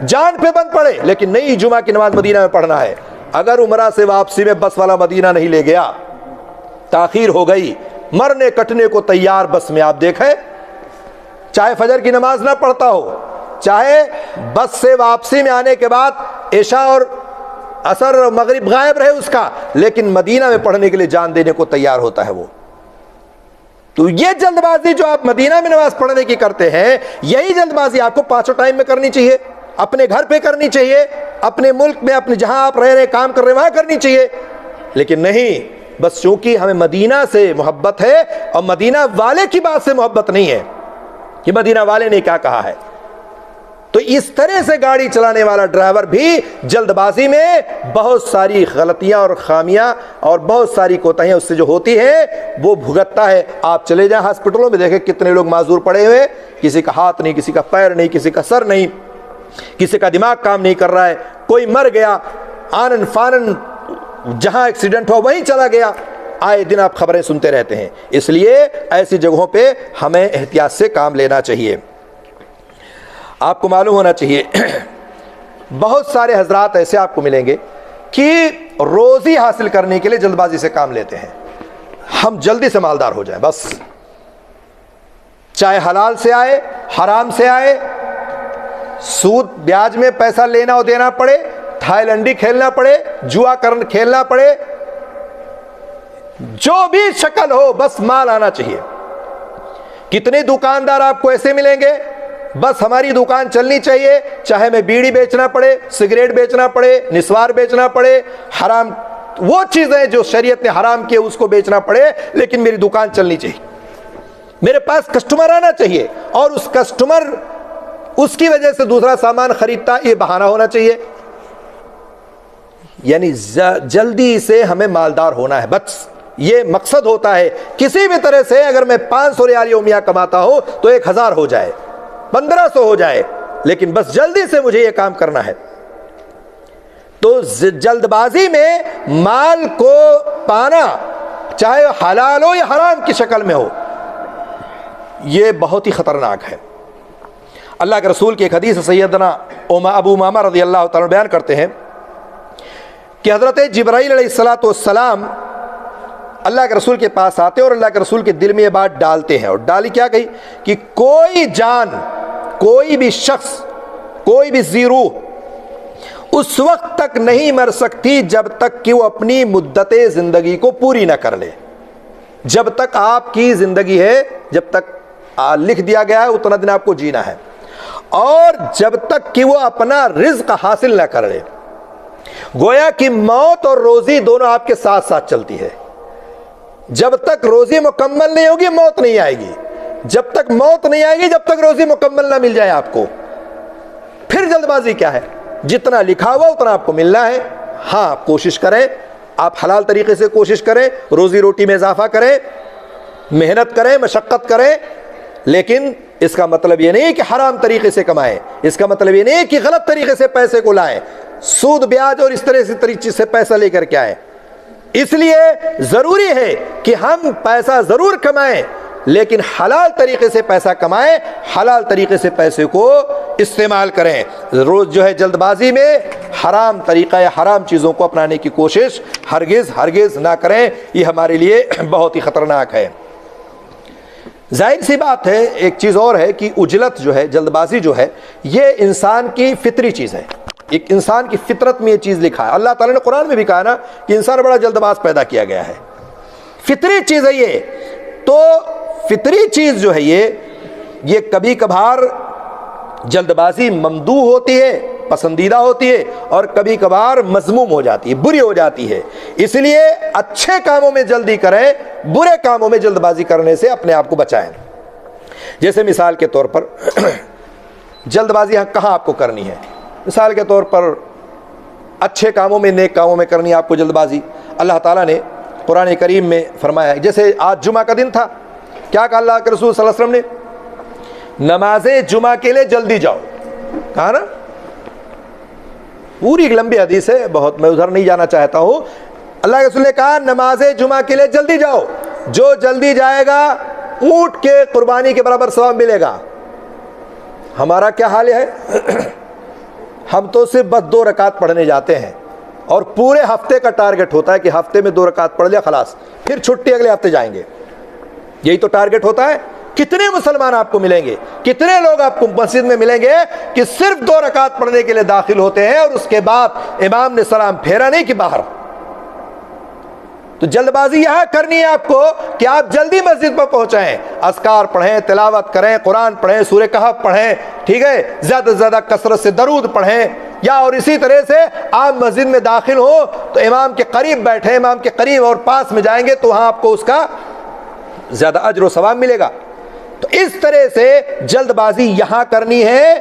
جان پہ بند پڑے، لیکن نہیں، جمعہ کی نماز مدینہ میں پڑھنا ہے۔ اگر عمرہ سے واپسی میں بس والا مدینہ نہیں لے گیا، تاخیر ہو گئی، مرنے کٹنے کو تیار بس میں آپ دیکھیں، چاہے فجر کی نماز نہ پڑھتا ہو، چاہے بس سے واپسی میں آنے کے بعد عشاء اور عصر اور مغرب غائب رہے اس کا، لیکن مدینہ میں پڑھنے کے لیے جان دینے کو تیار ہوتا ہے وہ۔ تو یہ جلد بازی جو آپ مدینہ میں نماز پڑھنے کی کرتے ہیں، یہی جلد بازی آپ کو 5 ٹائم میں کرنی چاہیے، اپنے گھر پہ کرنی چاہیے، اپنے ملک میں، اپنے جہاں آپ رہ رہے کام کر رہے وہاں کرنی چاہیے۔ لیکن نہیں، بس چونکہ ہمیں مدینہ سے محبت ہے، اور مدینہ والے کی بات سے محبت نہیں ہے کہ مدینہ والے نے کیا کہا ہے، تو اس طرح سے گاڑی چلانے والا ڈرائیور بھی جلد بازی میں بہت ساری غلطیاں اور خامیاں اور بہت ساری کوتاہیاں اس سے جو ہوتی ہیں وہ بھگتتا ہے۔ آپ چلے جائیں ہاسپٹلوں میں، دیکھیں کتنے لوگ معذور پڑے ہوئے، کسی کا ہاتھ نہیں، کسی کا پیر نہیں، کسی کا سر نہیں، کسی کا دماغ کام نہیں کر رہا ہے، کوئی مر گیا، آنن فانن جہاں ایکسیڈنٹ ہوا وہیں چلا گیا، آئے دن آپ خبریں سنتے رہتے ہیں۔ اس لیے ایسی جگہوں پہ ہمیں احتیاط سے کام لینا چاہیے۔ آپ کو معلوم ہونا چاہیے بہت سارے حضرات ایسے آپ کو ملیں گے کہ روزی حاصل کرنے کے لیے جلد بازی سے کام لیتے ہیں، ہم جلدی سے مالدار ہو جائیں بس، چاہے حلال سے آئے، حرام سے آئے، سود بیاج میں پیسہ لینا اور دینا پڑے، تھائی لینڈی کھیلنا پڑے، جوا کھیلنا پڑے، جو بھی شکل ہو، بس مال آنا چاہیے۔ کتنے دکاندار آپ کو ایسے ملیں گے، بس ہماری دکان چلنی چاہیے، چاہے میں بیڑی بیچنا پڑے، سگریٹ بیچنا پڑے، نسوار بیچنا پڑے، حرام وہ چیزیں جو شریعت نے حرام کی اس کو بیچنا پڑے، لیکن میری دکان چلنی چاہیے، میرے پاس کسٹمر آنا چاہیے، اور اس کسٹمر اس کی وجہ سے دوسرا سامان خریدتا، یہ بہانہ ہونا چاہیے۔ یعنی جلدی سے ہمیں مالدار ہونا ہے، بس یہ مقصد ہوتا ہے. کسی بھی طرح سے اگر میں 500 ریال یومیہ کماتا ہوں تو 1000 ہو جائے، 1500 ہو جائے، لیکن بس جلدی سے مجھے یہ کام کرنا ہے. تو جلد بازی میں مال کو پانا، چاہے حلال ہو یا حرام کی شکل میں ہو، یہ بہت ہی خطرناک ہے. اللہ کے رسول کی ایک حدیث سیدنا ابو امامہ رضی اللہ تعالیٰ بیان کرتے ہیں کہ حضرت جبرائیل علیہ السلام اللہ کے رسول کے پاس آتے اور اللہ کے رسول کے دل میں یہ بات ڈالتے ہیں. اور ڈالی کیا کہی کہ کوئی جان، کوئی بھی شخص، کوئی بھی ذی روح اس وقت تک نہیں مر سکتی جب تک کہ وہ اپنی مدت زندگی کو پوری نہ کر لے. جب تک آپ کی زندگی ہے، جب تک لکھ دیا گیا ہے اتنا دن آپ کو جینا ہے، اور جب تک کہ وہ اپنا رزق حاصل نہ کر لے. گویا کہ موت اور روزی دونوں آپ کے ساتھ ساتھ چلتی ہے. جب تک روزی مکمل نہیں ہوگی موت نہیں آئے گی، جب تک موت نہیں آئے گی جب تک روزی مکمل نہ مل جائے آپ کو. پھر جلد بازی کیا ہے؟ جتنا لکھا ہوا اتنا آپ کو ملنا ہے. ہاں آپ کوشش کریں، آپ حلال طریقے سے کوشش کریں، روزی روٹی میں اضافہ کریں، محنت کریں، مشقت کریں، لیکن اس کا مطلب یہ نہیں کہ حرام طریقے سے کمائیں. اس کا مطلب یہ نہیں کہ غلط طریقے سے پیسے کو لائیں، سود بیاج اور اس طرح سے پیسہ لے کر کے آئیں. اس لیے ضروری ہے کہ ہم پیسہ ضرور کمائیں، لیکن حلال طریقے سے پیسہ کمائیں، حلال طریقے سے پیسے کو استعمال کریں. روز جو ہے جلد بازی میں حرام طریقہ یا حرام چیزوں کو اپنانے کی کوشش ہرگز نہ کریں. یہ ہمارے لیے بہت ہی خطرناک ہے. ظاہر سی بات ہے، ایک چیز اور ہے کہ عجلت جو ہے، جلد بازی جو ہے، یہ انسان کی فطری چیز ہے. ایک انسان کی فطرت میں یہ چیز لکھا ہے. اللہ تعالیٰ نے قرآن میں بھی کہا نا کہ انسان بڑا جلد باز پیدا کیا گیا ہے. فطری چیز ہے یہ. تو فطری چیز جو ہے یہ کبھی کبھار جلد بازی ممدوح ہوتی ہے، پسندیدہ ہوتی ہے، اور کبھی کبھار مذموم ہو جاتی ہے، بری ہو جاتی ہے. اس لیے اچھے کاموں میں جلدی کریں، برے کاموں میں جلد بازی کرنے سے اپنے آپ کو بچائیں. جیسے مثال کے طور پر جلد بازی کہاں آپ کو کرنی ہے؟ مثال کے طور پر اچھے کاموں میں، نیک کاموں میں کرنی ہے آپ کو جلد بازی. اللہ تعالیٰ نے قرآن کریم میں فرمایا ہے، جیسے آج جمعہ کا دن تھا، کیا کہا اللہ کے رسول صلی اللہ علیہ وسلم نے؟ نماز جمعہ کے لیے جلدی جاؤ، کہا نا. پوری ایک لمبی حدیث ہے، بہت میں ادھر نہیں جانا چاہتا ہوں. اللہ کے رسول نے کہا نماز جمعہ کے لیے جلدی جاؤ، جو جلدی جائے گا اونٹ کے قربانی کے برابر ثواب ملے گا. ہمارا کیا حال ہے؟ ہم تو صرف بس 2 رکعت پڑھنے جاتے ہیں، اور پورے ہفتے کا ٹارگٹ ہوتا ہے کہ ہفتے میں 2 رکعت پڑھ لیا خلاص، پھر چھٹی اگلے ہفتے جائیں گے. یہی تو ٹارگٹ ہوتا ہے. کتنے مسلمان آپ کو ملیں گے، کتنے لوگ آپ کو مسجد میں ملیں گے کہ صرف 2 رکعت پڑھنے کے لیے داخل ہوتے ہیں، اور اس کے بعد امام نے سلام پھیرا نہیں کہ باہر. تو جلد بازی یہاں کرنی ہے آپ کو کہ آپ جلدی مسجد پر پہنچائیں، اذکار پڑھیں، تلاوت کریں، قرآن پڑھیں، سورہ کہف پڑھیں، ٹھیک ہے، زیادہ سے زیادہ کثرت سے درود پڑھیں. یا اور اسی طرح سے آپ مسجد میں داخل ہو تو امام کے قریب بیٹھیں، امام کے قریب اور پاس میں جائیں گے تو وہاں آپ کو اس کا زیادہ اجر و ثواب ملے گا. تو اس طرح سے جلد بازی یہاں کرنی ہے،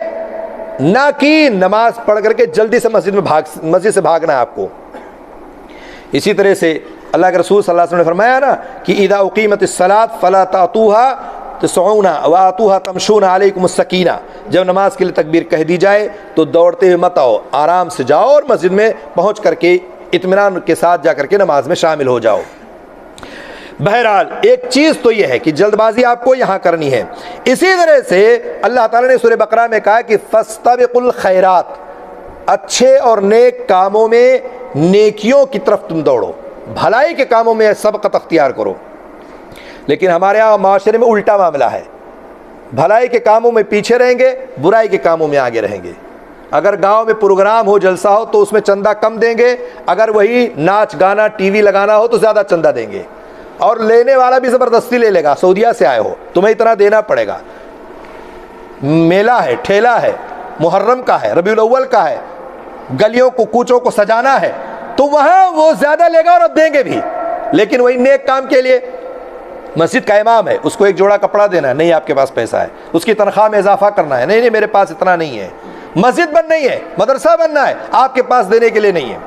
نہ کہ نماز پڑھ کر کے جلدی سے مسجد سے بھاگنا ہے آپ کو. اسی طرح سے اللہ کے رسول صلی اللہ علیہ وسلم نے فرمایا نا کہ اذا اقیمت الصلاۃ فلا تأتوها تسعون وآتوها تمشون علیکم السکینہ. جب نماز کے لیے تکبیر کہہ دی جائے تو دوڑتے ہوئے مت آؤ، آرام سے جاؤ اور مسجد میں پہنچ کر کے اطمینان کے ساتھ جا کر کے نماز میں شامل ہو جاؤ. بہرحال ایک چیز تو یہ ہے کہ جلد بازی آپ کو یہاں کرنی ہے. اسی طرح سے اللہ تعالیٰ نے سورہ بقرہ میں کہا کہ فاستبقوا الخیرات، اچھے اور نیک کاموں میں نیکیوں کی طرف تم دوڑو، بھلائی کے کاموں میں سبقت اختیار کرو. لیکن ہمارے یہاں معاشرے میں الٹا معاملہ ہے، بھلائی کے کاموں میں پیچھے رہیں گے، برائی کے کاموں میں آگے رہیں گے. اگر گاؤں میں پروگرام ہو، جلسہ ہو تو اس میں چندہ کم دیں گے، اگر وہی ناچ گانا ٹی وی لگانا ہو تو زیادہ چندہ دیں گے، اور لینے والا بھی زبردستی لے لے گا، سعودیہ سے آئے ہو تمہیں اتنا دینا پڑے گا. میلہ ہے، ٹھیلا ہے، محرم کا ہے، ربیع الاول کا ہے، گلیوں کو کوچوں کو سجانا ہے، تو وہاں وہ زیادہ لے گا اور اب دیں گے بھی. لیکن وہی نیک کام کے لیے مسجد کا امام ہے، اس کو 1 جوڑا کپڑا دینا ہے، نہیں آپ کے پاس پیسہ ہے، اس کی تنخواہ میں اضافہ کرنا ہے، نہیں میرے پاس اتنا نہیں ہے. مسجد بن نہیں ہے، مدرسہ بننا ہے، آپ کے پاس دینے کے لیے نہیں ہے.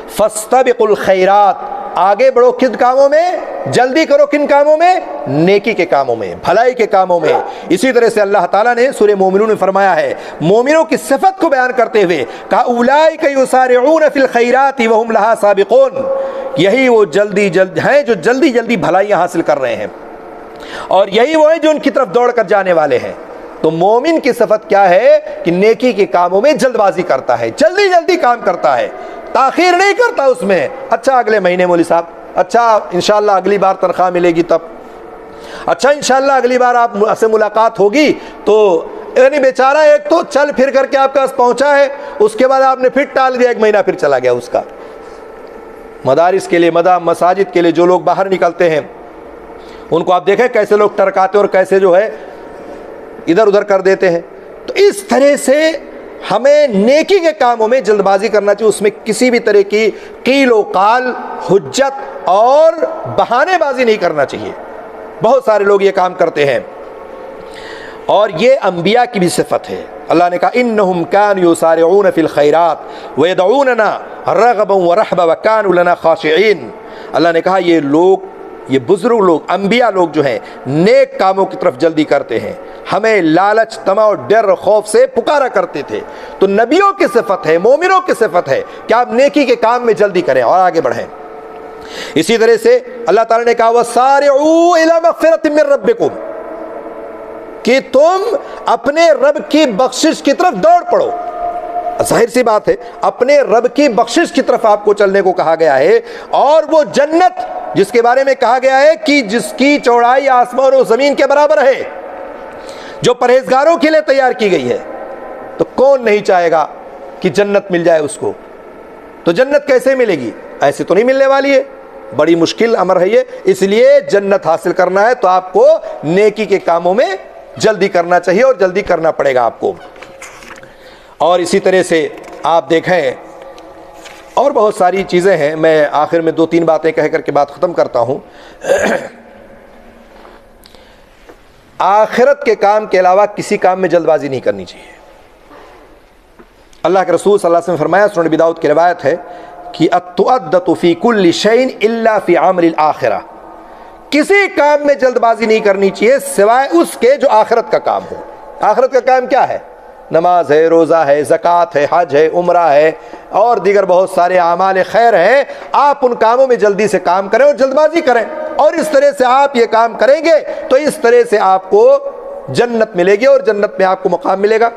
فاستبقوا الخیرات، آگے بڑھو کن کاموں میں؟ جلدی کرو کن کاموں میں؟ نیکی کے کاموں میں، بھلائی کے کاموں میں۔ اسی طرح سے اللہ تعالیٰ نے سورہ مومنون میں فرمایا ہے، مومنوں کی صفت کو بیان کرتے ہوئے کہا اولئک یسارعون فی الخیرات وہم لہا سابقون، یہی وہ جلدی ہیں جو جلدی جلدی بھلائیاں حاصل کر رہے ہیں، اور یہی وہ ہیں جو ان کی طرف دوڑ کر جانے والے ہیں۔ تو مومن کی صفت کیا ہے کہ نیکی کے کاموں میں جلد بازی کرتا ہے، جلدی جلدی کام کرتا ہے، تاخیر نہیں کرتا اس میں۔ اچھا اگلے مہینے مولوی صاحب، اچھا انشاءاللہ اگلی بار تنخواہ ملے گی تب، اچھا انشاءاللہ اگلی بار آپ سے ملاقات ہوگی تو، یعنی بیچارہ ایک تو چل پھر کر کے آپ کے پاس پہنچا ہے، اس کے بعد آپ نے پھر ٹال دیا، ایک مہینہ پھر چلا گیا اس کا۔ مدارس کے لیے، مساجد کے لیے جو لوگ باہر نکلتے ہیں ان کو آپ دیکھیں کیسے لوگ ٹرکاتے اور کیسے جو ہے ادھر ادھر کر دیتے ہیں۔ تو اس طرح سے ہمیں نیکی کے کاموں میں جلد بازی کرنا چاہیے، اس میں کسی بھی طرح کی قیل و قال، حجت اور بہانے بازی نہیں کرنا چاہیے۔ بہت سارے لوگ یہ کام کرتے ہیں، اور یہ انبیاء کی بھی صفت ہے۔ اللہ نے کہا انہم کانوا یسارعون فی الخیرات ویدعوننا رغبا ورہبا وکانوا لنا خاشعین۔ اللہ نے کہا یہ لوگ، یہ بزرگ لوگ، انبیاء لوگ جو ہیں نیک کاموں کی طرف جلدی کرتے ہیں، ہمیں لالچ، طمع اور ڈر خوف سے پکارا کرتے تھے۔ تو نبیوں کی صفت ہے، مومنوں کی صفت ہے کہ آپ نیکی کے کام میں جلدی کریں اور آگے بڑھیں۔ اسی طرح سے اللہ تعالیٰ نے کہا وَسَارِعُوا إِلَىٰ مَغْفِرَةٍ مِّن رَبِّكُمْ، کہ تم اپنے رب کی بخشش کی طرف دوڑ پڑو۔ ظاہر سی بات ہے، اپنے رب کی بخشش کی طرف آپ کو چلنے کو کہا گیا ہے، اور وہ جنت جس کے بارے میں کہا گیا ہے کہ جس کی چوڑائی آسمان و زمین کے برابر ہے، جو پرہیزگاروں کے لیے تیار کی گئی ہے، تو کون نہیں چاہے گا کہ جنت مل جائے اس کو؟ تو جنت کیسے ملے گی؟ ایسے تو نہیں ملنے والی ہے، بڑی مشکل امر ہے یہ۔ اس لیے جنت حاصل کرنا ہے تو آپ کو نیکی کے کاموں میں جلدی کرنا چاہیے، اور جلدی کرنا پڑے گا آپ کو۔ اور اسی طرح سے آپ دیکھیں اور بہت ساری چیزیں ہیں، میں آخر میں 2-3 باتیں کہہ کر کے بات ختم کرتا ہوں۔ آخرت کے کام کے علاوہ کسی کام میں جلد بازی نہیں کرنی چاہیے۔ اللہ کے رسول صلی اللہ علیہ وسلم نے فرمایا، سنن ابی داؤد کی روایت ہے کہ التؤدۃ فی کل شیء الا فی عمل الآخرہ، کسی کام میں جلد بازی نہیں کرنی چاہیے سوائے اس کے جو آخرت کا کام ہو۔ آخرت کا کام کیا ہے؟ نماز ہے، روزہ ہے، زکوٰۃ ہے، حج ہے، عمرہ ہے، اور دیگر بہت سارے اعمال خیر ہیں۔ آپ ان کاموں میں جلدی سے کام کریں اور جلد بازی کریں، اور اس طرح سے آپ یہ کام کریں گے تو اس طرح سے آپ کو جنت ملے گی، اور جنت میں آپ کو مقام ملے گا۔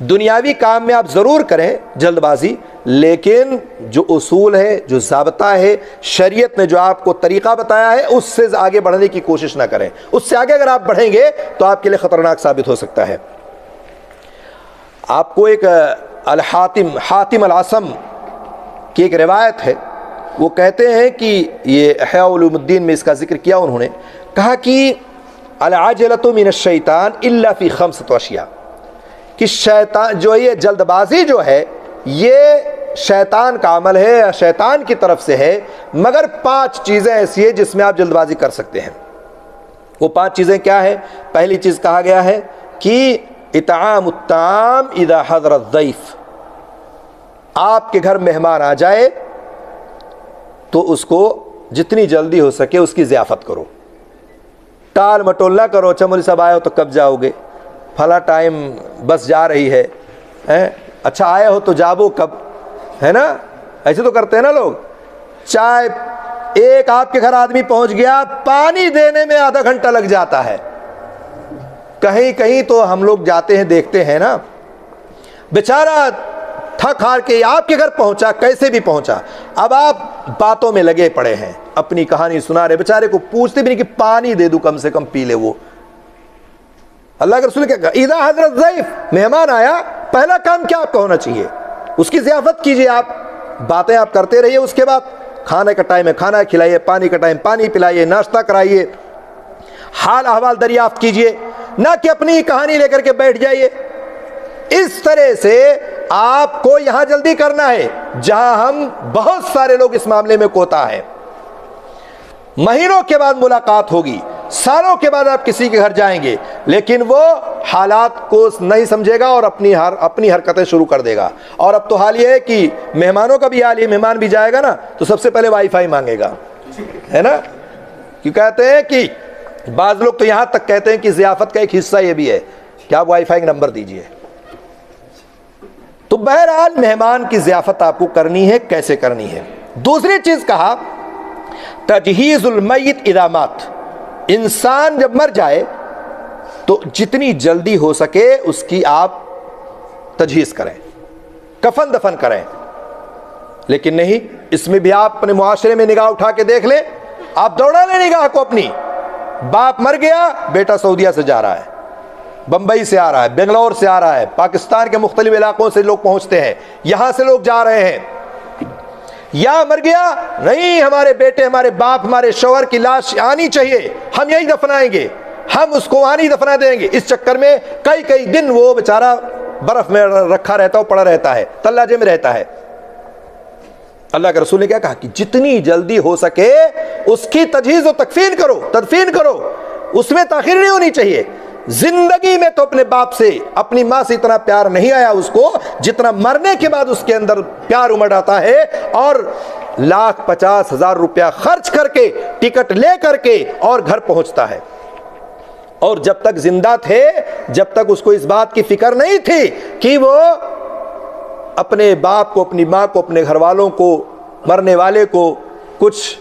دنیاوی کام میں آپ ضرور کریں جلد بازی، لیکن جو اصول ہے، جو ضابطہ ہے، شریعت نے جو آپ کو طریقہ بتایا ہے، اس سے آگے بڑھنے کی کوشش نہ کریں۔ اس سے آگے اگر آپ بڑھیں گے تو آپ کے لیے خطرناک ثابت ہو سکتا ہے۔ آپ کو ایک حاتم العصم کی ایک روایت ہے، وہ کہتے ہیں کہ یہ احیاء علوم الدین میں اس کا ذکر کیا، انہوں نے کہا کہ العجلۃ من الشیطان الا فی 5 اشیاء، کہ شیطان جو یہ جلد بازی جو ہے یہ شیطان کا عمل ہے یا شیطان کی طرف سے ہے، مگر 5 چیزیں ایسی ہیں جس میں آپ جلد بازی کر سکتے ہیں۔ وہ 5 چیزیں کیا ہیں؟ پہلی چیز کہا گیا ہے کہ اطعام الطعام اذا حضر الضیف، آپ کے گھر مہمان آ جائے تو اس کو جتنی جلدی ہو سکے اس کی ضیافت کرو، ٹال مٹول نہ کرو، اچھا مولوی صاحب آئے ہو تو کب جاؤ گے، پھلا ٹائم بس جا رہی ہے، اچھا آئے ہو تو جاؤ کب، ہے نا؟ ایسے تو کرتے ہیں نا لوگ۔ چائے ایک آپ کے گھر آدمی پہنچ گیا، پانی دینے میں آدھا گھنٹہ لگ جاتا ہے۔ کہیں کہیں تو ہم لوگ جاتے ہیں دیکھتے ہیں نا، بیچارہ تھک ہار کے آپ کے گھر پہنچا، کیسے بھی پہنچا، اب آپ باتوں میں لگے پڑے ہیں، اپنی کہانی سنا رہے، بیچارے کو پوچھتے بھی نہیں کہ پانی دے دوں کم سے کم پی لے وہ۔ اللہ کے رسول کیا کہا؟ اذا حضرت ضیف، مہمان آیا، پہلا کام کیا آپ کا ہونا چاہیے؟ اس کی ضیافت کیجئے، آپ باتیں آپ کرتے رہیے، اس کے بعد کھانے کا ٹائم ہے کھانا کھلائیے، پانی کا ٹائم پانی پلائیے، ناشتہ کرائیے، حال احوال دریافت کیجئے، نہ کہ اپنی کہانی لے کر کے بیٹھ جائیے۔ اس طرح سے آپ کو یہاں جلدی کرنا ہے جہاں ہم بہت سارے لوگ اس معاملے میں کوتا ہے۔ مہینوں کے بعد ملاقات ہوگی، سالوں کے بعد آپ کسی کے گھر جائیں گے لیکن وہ حالات کو نہیں سمجھے گا اور اپنی حرکتیں شروع کر دے گا. اور اب تو حال یہ ہے کہ مہمانوں کا بھی حال یہ, مہمان بھی جائے گا نا تو سب سے پہلے وائی فائی مانگے گا, ہے نا. کیوں کہتے ہیں کہ بعض لوگ تو یہاں تک کہتے ہیں کہ ضیافت کا ایک حصہ یہ بھی ہے کہ آپ وائی فائی کا نمبر دیجئے. تو بہرحال مہمان کی ضیافت آپ کو کرنی ہے, کیسے کرنی ہے. دوسری چیز کہا تجہیز المیت اذا مات. انسان جب مر جائے تو جتنی جلدی ہو سکے اس کی آپ تجہیز کریں, کفن دفن کریں. لیکن نہیں, اس میں بھی آپ اپنے معاشرے میں نگاہ اٹھا کے دیکھ لیں, آپ دوڑا لیں نگاہ کو اپنی. باپ مر گیا, بیٹا سعودیہ سے جا رہا ہے, بمبئی سے آ رہا ہے, بنگلور سے آ رہا ہے, پاکستان کے مختلف علاقوں سے لوگ پہنچتے ہیں, یہاں سے لوگ جا رہے ہیں. یا مر گیا, نہیں ہمارے بیٹے, ہمارے باپ, ہمارے شوہر کی لاش آنی چاہیے, ہم یہی دفنائیں گے, ہم اس کو وہاں نہیں دفنا دیں گے. اس چکر میں کئی دن وہ بیچارہ برف میں رکھا رہتا ہے, پڑا رہتا ہے, تلاجے میں رہتا ہے. اللہ کے رسول نے کیا کہا کہ جتنی جلدی ہو سکے اس کی تجہیز و تکفین کرو, تدفین کرو, اس میں تاخیر نہیں ہونی چاہیے. زندگی میں تو اپنے باپ سے, اپنی ماں سے اتنا پیار نہیں آیا اس کو جتنا مرنے کے بعد اس کے اندر پیار امڑ آتا ہے, اور 1,50,000 روپیہ خرچ کر کے, ٹکٹ لے کر کے اور گھر پہنچتا ہے. اور جب تک زندہ تھے, جب تک اس کو اس بات کی فکر نہیں تھی کہ وہ اپنے باپ کو, اپنی ماں کو, اپنے گھر والوں کو, مرنے والے کو کچھ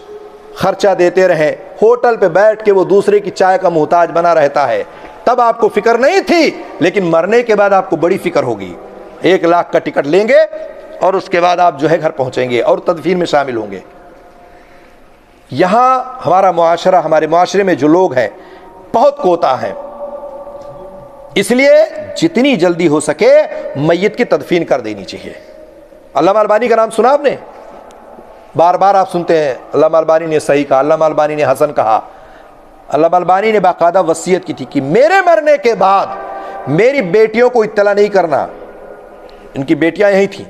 خرچہ دیتے رہیں, ہوٹل پہ بیٹھ کے وہ دوسرے کی چائے کا محتاج بنا رہتا ہے, تب آپ کو فکر نہیں تھی. لیکن مرنے کے بعد آپ کو بڑی فکر ہوگی. 1,00,000 کا ٹکٹ لیں گے اور اس کے بعد آپ جو ہے گھر پہنچیں گے اور تدفین میں شامل ہوں گے. یہاں ہمارا معاشرہ, ہمارے معاشرے میں جو لوگ ہیں بہت کوتاہ ہیں. اس لیے جتنی جلدی ہو سکے میت کی تدفین کر دینی چاہیے. علامہ البانی کا نام سنا آپ نے, بار بار آپ سنتے ہیں علامہ البانی نے صحیح کہا, علامہ البانی نے حسن کہا. علامہ البانی نے باقاعدہ وصیت کی تھی کہ میرے مرنے کے بعد میری بیٹیوں کو اطلاع نہیں کرنا, ان کی بیٹیاں یہی تھیں,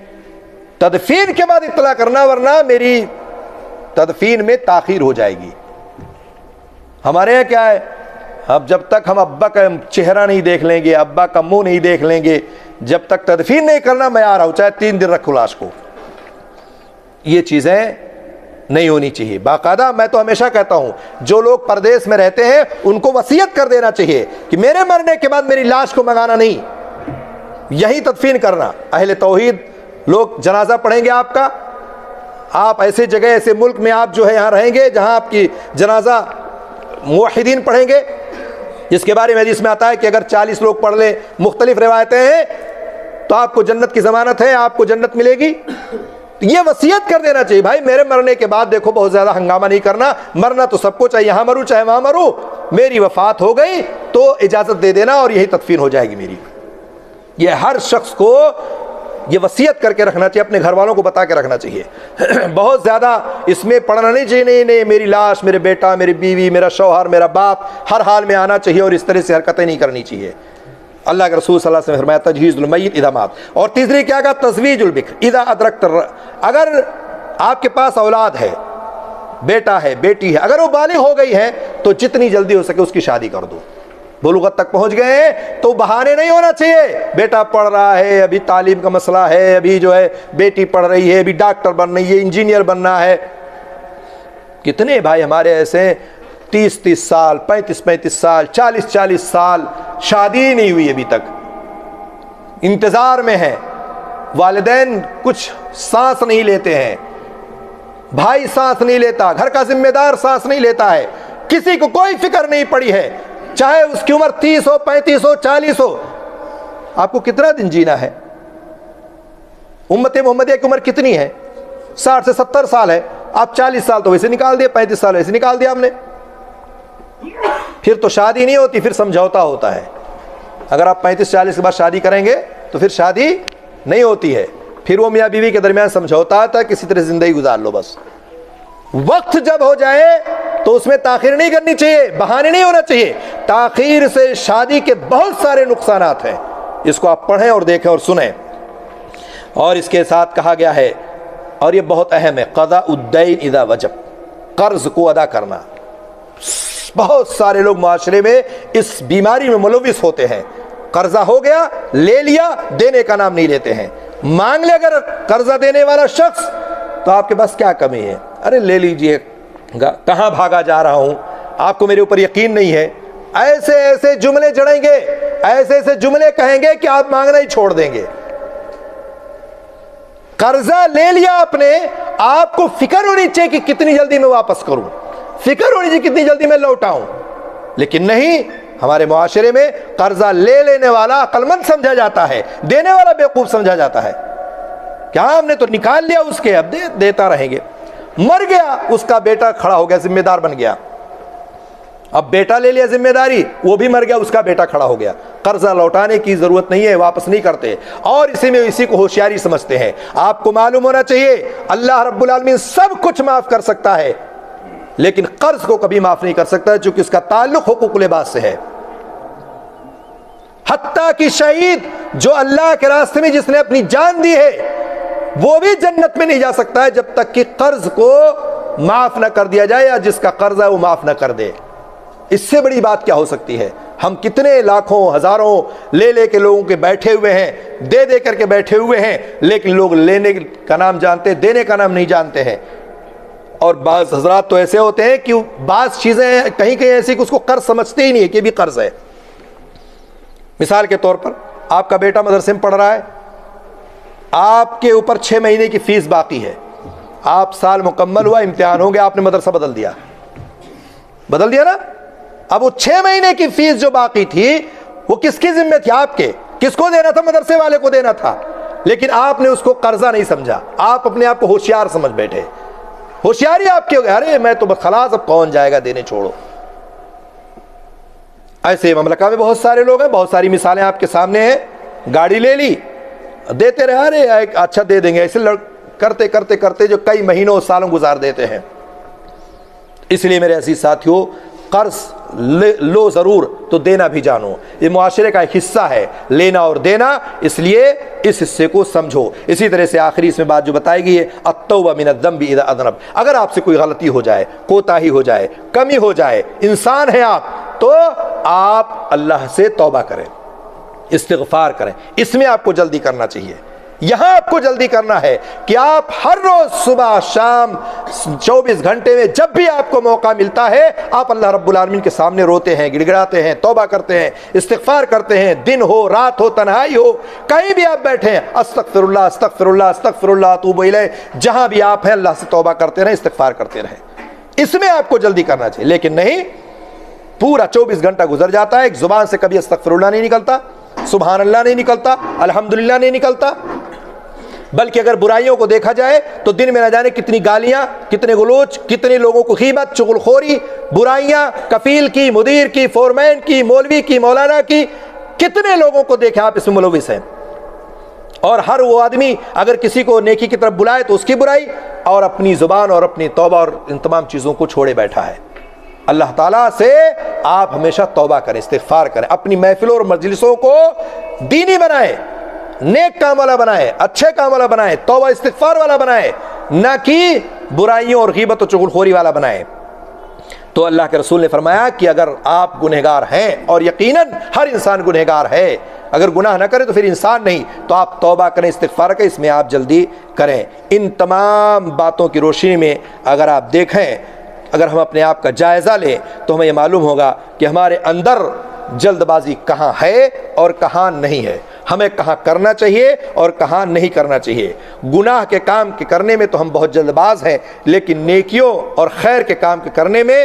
تدفین کے بعد اطلاع کرنا ورنہ میری تدفین میں تاخیر ہو جائے گی. ہمارے یہاں کیا ہے, اب جب تک ہم ابا کا چہرہ نہیں دیکھ لیں گے, ابا کا منہ نہیں دیکھ لیں گے, جب تک تدفین نہیں کرنا میں آ رہا ہوں, چاہے 3 دن رکھو لاش کو. یہ چیزیں نہیں ہونی چاہیے. باقاعدہ میں تو ہمیشہ کہتا ہوں جو لوگ پردیس میں رہتے ہیں ان کو وصیت کر دینا چاہیے کہ میرے مرنے کے بعد میری لاش کو منگانا نہیں, یہی تدفین کرنا. اہل توحید لوگ جنازہ پڑھیں گے آپ کا, آپ ایسے جگہ, ایسے ملک میں آپ جو ہے یہاں رہیں گے جہاں آپ کی جنازہ موحدین پڑھیں گے, جس کے بارے میں حدیث میں آتا ہے کہ اگر 40 لوگ پڑھ لیں, مختلف روایتیں ہیں, تو آپ کو جنت کی ضمانت ہے, آپ کو جنت ملے گی. یہ وصیت کر دینا چاہیے بھائی میرے مرنے کے بعد دیکھو بہت زیادہ ہنگامہ نہیں کرنا, مرنا تو سب کو چاہیے, یہاں مروں چاہے وہاں مروں, میری وفات ہو گئی تو اجازت دے دینا اور یہی تدفین ہو جائے گی میری. یہ ہر شخص کو یہ وصیت کر کے رکھنا چاہیے, اپنے گھر والوں کو بتا کے رکھنا چاہیے. بہت زیادہ اس میں پڑھنا نہیں چاہیے, نہیں میری لاش, میرے بیٹا, میری بیوی, میرا شوہر, میرا باپ ہر حال میں آنا چاہیے, اور اس طرح سے حرکتیں نہیں کرنی چاہیے. اللہ کے رسول صلی اللہ علیہ وسلم نے فرمایا تجہیز المیت اذا مات. اور تیسری کیا کہا, تزویج البکر اذا ادرکت. اگر آپ کے پاس اولاد ہے, بیٹا ہے, بیٹی ہے, اگر وہ بالغ ہو گئی ہے تو جتنی جلدی ہو سکے اس کی شادی کر دو. بلوغت تک پہنچ گئے ہیں تو بہانے نہیں ہونا چاہیے, بیٹا پڑھ رہا ہے, ابھی تعلیم کا مسئلہ ہے, ابھی جو ہے بیٹی پڑھ رہی ہے, ابھی ڈاکٹر بن رہی ہے, انجینئر بننا ہے. کتنے بھائی ہمارے ایسے 30 سال, 35 سال, 40 سال شادی نہیں ہوئی ابھی تک, انتظار میں ہے. والدین کچھ سانس نہیں لیتے ہیں, بھائی سانس نہیں لیتا, گھر کا ذمہ دار سانس نہیں لیتا ہے, کسی کو کوئی فکر نہیں پڑی ہے, چاہے اس کی عمر 30 ہو, 35 ہو, 40 ہو. آپ کو کتنا دن جینا ہے؟ امت محمدیہ کی عمر کتنی ہے؟ 60 سے 70 سال ہے. آپ 40 سال تو ویسے نکال دیا, 35 سال ویسے نکال دیا آپ نے. پھر تو شادی نہیں ہوتی, پھر سمجھوتا ہوتا ہے. اگر آپ 35-40 کے بعد شادی کریں گے تو پھر شادی نہیں ہوتی ہے, پھر وہ میاں بیوی کے درمیان سمجھوتا ہے, کسی طرح زندگی گزار لو بس. وقت جب ہو جائے تو اس میں تاخیر نہیں کرنی چاہیے, بہانے نہیں ہونا چاہیے. تاخیر سے شادی کے بہت سارے نقصانات ہیں, اس کو آپ پڑھیں اور دیکھیں اور سنیں. اور اس کے ساتھ کہا گیا ہے, اور یہ بہت اہم ہے, قضاء الدین اذا وجب, قرض کو ادا کرنا. بہت سارے لوگ معاشرے میں اس بیماری میں ملوث ہوتے ہیں. قرضہ ہو گیا، لے لیا، دینے کا نام نہیں لیتے ہیں. مانگ لے اگر قرضہ دینے والا شخص تو آپ کے پاس کیا کمی ہے؟ ارے لے لیجئے، کہاں بھاگا جا رہا ہوں، آپ کو میرے اوپر یقین نہیں ہے. ایسے ایسے جملے جڑیں گے، ایسے ایسے جملے کہیں گے کہ آپ مانگنا ہی چھوڑ دیں گے. قرضہ لے لیا آپ نے، آپ کو فکر ہونی چاہیے کہ کتنی جلدی میں واپس کروں، فکر ہونی چاہیے کتنی جلدی میں لوٹاؤں. لیکن نہیں، ہمارے معاشرے میں قرضہ لے لینے والا عقل مند سمجھا جاتا ہے، دینے والا بیوقوف سمجھا جاتا ہے. کیا ہم نے تو نکال لیا اس کے، اب دیتا رہیں گے. مر گیا، اس کا بیٹا کھڑا ہو گیا، ذمہ دار بن گیا. اب بیٹا لے لیا ذمہ داری، وہ بھی مر گیا، اس کا بیٹا کھڑا ہو گیا. قرضہ لوٹانے کی ضرورت نہیں ہے، واپس نہیں کرتے، اور اسی کو ہوشیاری سمجھتے ہیں. آپ کو معلوم ہونا چاہیے اللہ رب العالمین سب کچھ معاف کر سکتا ہے، لیکن قرض کو کبھی معاف نہیں کر سکتا، چونکہ اس کا تعلق حقوق العباد سے ہے. حتیٰ کہ شہید جو اللہ کے راستے میں جس نے اپنی جان دی ہے، وہ بھی جنت میں نہیں جا سکتا ہے جب تک کہ قرض کو معاف نہ کر دیا جائے، یا جس کا قرض ہے وہ معاف نہ کر دے. اس سے بڑی بات کیا ہو سکتی ہے؟ ہم کتنے لاکھوں ہزاروں لے لے کے لوگوں کے بیٹھے ہوئے ہیں، دے دے کر کے بیٹھے ہوئے ہیں، لیکن لوگ لینے کا نام جانتے، دینے کا نام نہیں جانتے ہیں. اور بعض حضرات تو ایسے ہوتے ہیں کہ بعض چیزیں کہیں کہیں ایسی کہ اس کو قرض سمجھتے ہی نہیں ہے کہ بھی قرض ہے. مثال کے طور پر آپ کا بیٹا مدرسے میں پڑھ رہا ہے، آپ کے اوپر 6 مہینے کی فیس باقی ہے، آپ سال مکمل ہوا، امتحان ہو گیا، آپ نے مدرسہ بدل دیا نا. اب وہ 6 مہینے کی فیس جو باقی تھی وہ کس کی ذمہ تھی؟ آپ کے. کس کو دینا تھا؟ مدرسے والے کو دینا تھا. لیکن آپ نے اس کو قرضہ نہیں سمجھا، آپ اپنے آپ کو ہوشیار سمجھ بیٹھے. ہوشیاری آپ کی ہو گئی، ارے میں تو خلاص، اب کون جائے گا دینے، چھوڑو. ایسے مملکہ میں بہت سارے لوگ ہیں، بہت ساری مثالیں آپ کے سامنے ہیں. گاڑی لے لی، دیتے رہے، ارے اچھا دے دیں گے، ایسے کرتے کرتے کرتے جو کئی مہینوں سالوں گزار دیتے ہیں. اس لیے میرے عزیز ساتھیوں، قرض لو ضرور تو دینا بھی جانو. یہ معاشرے کا ایک حصہ ہے، لینا اور دینا، اس لیے اس حصے کو سمجھو. اسی طرح سے آخری اس میں بات جو بتائی گئی ہے، التوبہ من الذنب اذا اذنب. اگر آپ سے کوئی غلطی ہو جائے، کوتاہی ہو جائے، کمی ہو جائے، انسان ہیں آپ، تو آپ اللہ سے توبہ کریں، استغفار کریں. اس میں آپ کو جلدی کرنا چاہیے. یہاں آپ کو جلدی کرنا ہے کہ آپ ہر روز صبح شام 24 گھنٹے میں جب بھی آپ کو موقع ملتا ہے، آپ اللہ رب العالمین کے سامنے روتے ہیں، گڑ گڑاتے ہیں، توبہ کرتے ہیں، استغفار کرتے ہیں. دن ہو، رات ہو، تنہائی ہو، کہیں بھی آپ بیٹھے ہیں، استغفر اللہ استغفر اللہ استغفر اللہ اتوب الیہ. جہاں بھی آپ ہیں اللہ سے توبہ کرتے رہیں، استغفار کرتے رہیں. اس میں آپ کو جلدی کرنا چاہیے. لیکن نہیں، پورا 24 گھنٹہ گزر جاتا ہے، ایک زبان سے کبھی استغفر اللہ نہیں نکلتا، سبحان اللہ نہیں نکلتا، الحمدللہ نہیں نکلتا. بلکہ اگر برائیوں کو دیکھا جائے تو دن میں نہ جانے کتنی گالیاں، کتنے گلوچ، کتنے لوگوں کو غیبت، چغل خوری، برائیاں، کفیل کی، مدیر کی، فورمین کی، مولوی کی، مولانا کی، کتنے لوگوں کو دیکھیں آپ اس میں ملوث ہیں. اور ہر وہ آدمی اگر کسی کو نیکی کی طرف بلائے تو اس کی برائی، اور اپنی زبان اور اپنی توبہ اور ان تمام چیزوں کو چھوڑے بیٹھا ہے. اللہ تعالیٰ سے آپ ہمیشہ توبہ کریں، استغفار کریں. اپنی محفلوں اور مجلسوں کو دینی بنائیں، نیک کام والا بنائیں، اچھے کام والا بنائیں، توبہ استغفار والا بنائیں، نہ کہ برائیوں اور غیبت و چغل خوری والا بنائیں. تو اللہ کے رسول نے فرمایا کہ اگر آپ گنہگار ہیں، اور یقیناً ہر انسان گنہگار ہے، اگر گناہ نہ کرے تو پھر انسان نہیں، تو آپ توبہ کریں، استغفار کریں، اس میں آپ جلدی کریں. ان تمام باتوں کی روشنی میں اگر آپ دیکھیں، اگر ہم اپنے آپ کا جائزہ لیں تو ہمیں یہ معلوم ہوگا کہ ہمارے اندر جلد بازی کہاں ہے اور کہاں نہیں ہے، ہمیں کہاں کرنا چاہیے اور کہاں نہیں کرنا چاہیے. گناہ کے کام کے کرنے میں تو ہم بہت جلد باز ہیں، لیکن نیکیوں اور خیر کے کام کے کرنے میں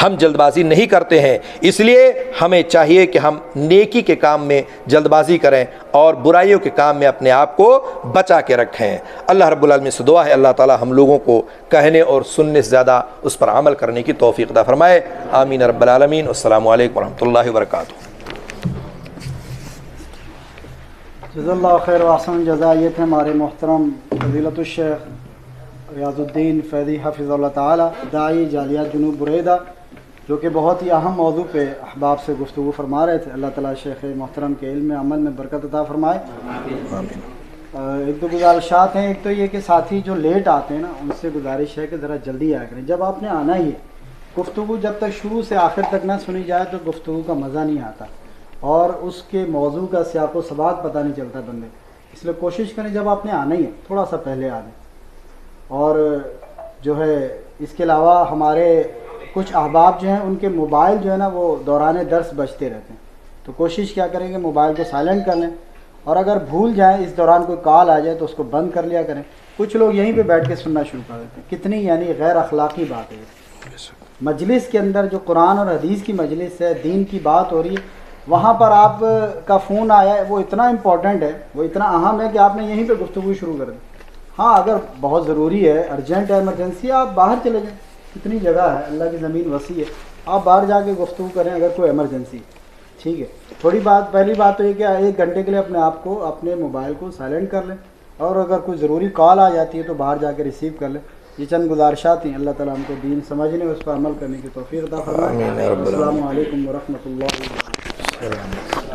ہم جلد بازی نہیں کرتے ہیں. اس لیے ہمیں چاہیے کہ ہم نیکی کے کام میں جلد بازی کریں اور برائیوں کے کام میں اپنے آپ کو بچا کے رکھیں. اللہ رب العالمین سے دعا ہے اللہ تعالی ہم لوگوں کو کہنے اور سننے سے زیادہ اس پر عمل کرنے کی توفیق عطا فرمائے. آمین رب العالمین. السلام علیکم ورحمۃ اللہ وبرکاتہ. جزا اللہ خیر و احسن جزا. یہ تھے ہمارے محترم فضیلت الشیخ ریاض الدین فیضی حفظ اللہ تعالی، داعی جالیات جنوب بریدہ، جو کہ بہت ہی اہم موضوع پہ احباب سے گفتگو فرما رہے تھے. اللہ تعالیٰ شیخ محترم کے علم عمل میں برکت عطا فرمائے. ایک دو گزارشات ہیں. ایک تو یہ کہ ساتھی جو لیٹ آتے ہیں نا، ان سے گزارش ہے کہ ذرا جلدی آیا کریں. جب آپ نے آنا ہی ہے گفتگو جب تک شروع سے آخر تک نہ سنی جائے تو گفتگو کا مزہ نہیں آتا اور اس کے موضوع کا سیاق و سباق پتہ نہیں چلتا بندے. اس لیے کوشش کریں جب آپ نے آنا ہی ہے تھوڑا سا پہلے آ جائیں. اور جو ہے اس کے علاوہ ہمارے کچھ احباب جو ہیں ان کے موبائل جو ہے نا وہ دوران درس بجتے رہتے ہیں, تو کوشش کیا کریں کہ موبائل کو سائلنٹ کر لیں, اور اگر بھول جائیں اس دوران کوئی کال آ جائے تو اس کو بند کر لیا کریں. کچھ لوگ یہیں پہ بیٹھ کے سننا شروع کر دیتے ہیں, کتنی یعنی غیر اخلاقی بات ہے. مجلس کے اندر جو قرآن اور حدیث کی مجلس ہے, دین کی بات ہو رہی ہے, وہاں پر آپ کا فون آیا ہے, وہ اتنا امپورٹنٹ ہے, وہ اتنا اہم ہے کہ آپ نے یہیں پہ گفتگو شروع کر دی. ہاں اگر بہت ضروری ہے, ارجنٹ ہے, ایمرجنسی ہے, آپ باہر چلے جائیں, کتنی جگہ ہے, اللہ کی زمین وسیع ہے, آپ باہر جا کے گفتگو کریں اگر کوئی ایمرجنسی. ٹھیک ہے, تھوڑی بات, پہلی بات تو یہ کہ 1 گھنٹے کے لیے اپنے آپ کو, اپنے موبائل کو سائلنٹ کر لیں, اور اگر کوئی ضروری کال آ جاتی ہے تو باہر جا کے ریسیو کر لیں. یہ چند گزارشات ہیں, اللہ تعالیٰ ہم کو دین سمجھنے اور اس پر عمل کرنے کی توفیق عطا فرمائے. السلام علیکم ورحمۃ اللہ وبرکاتہ.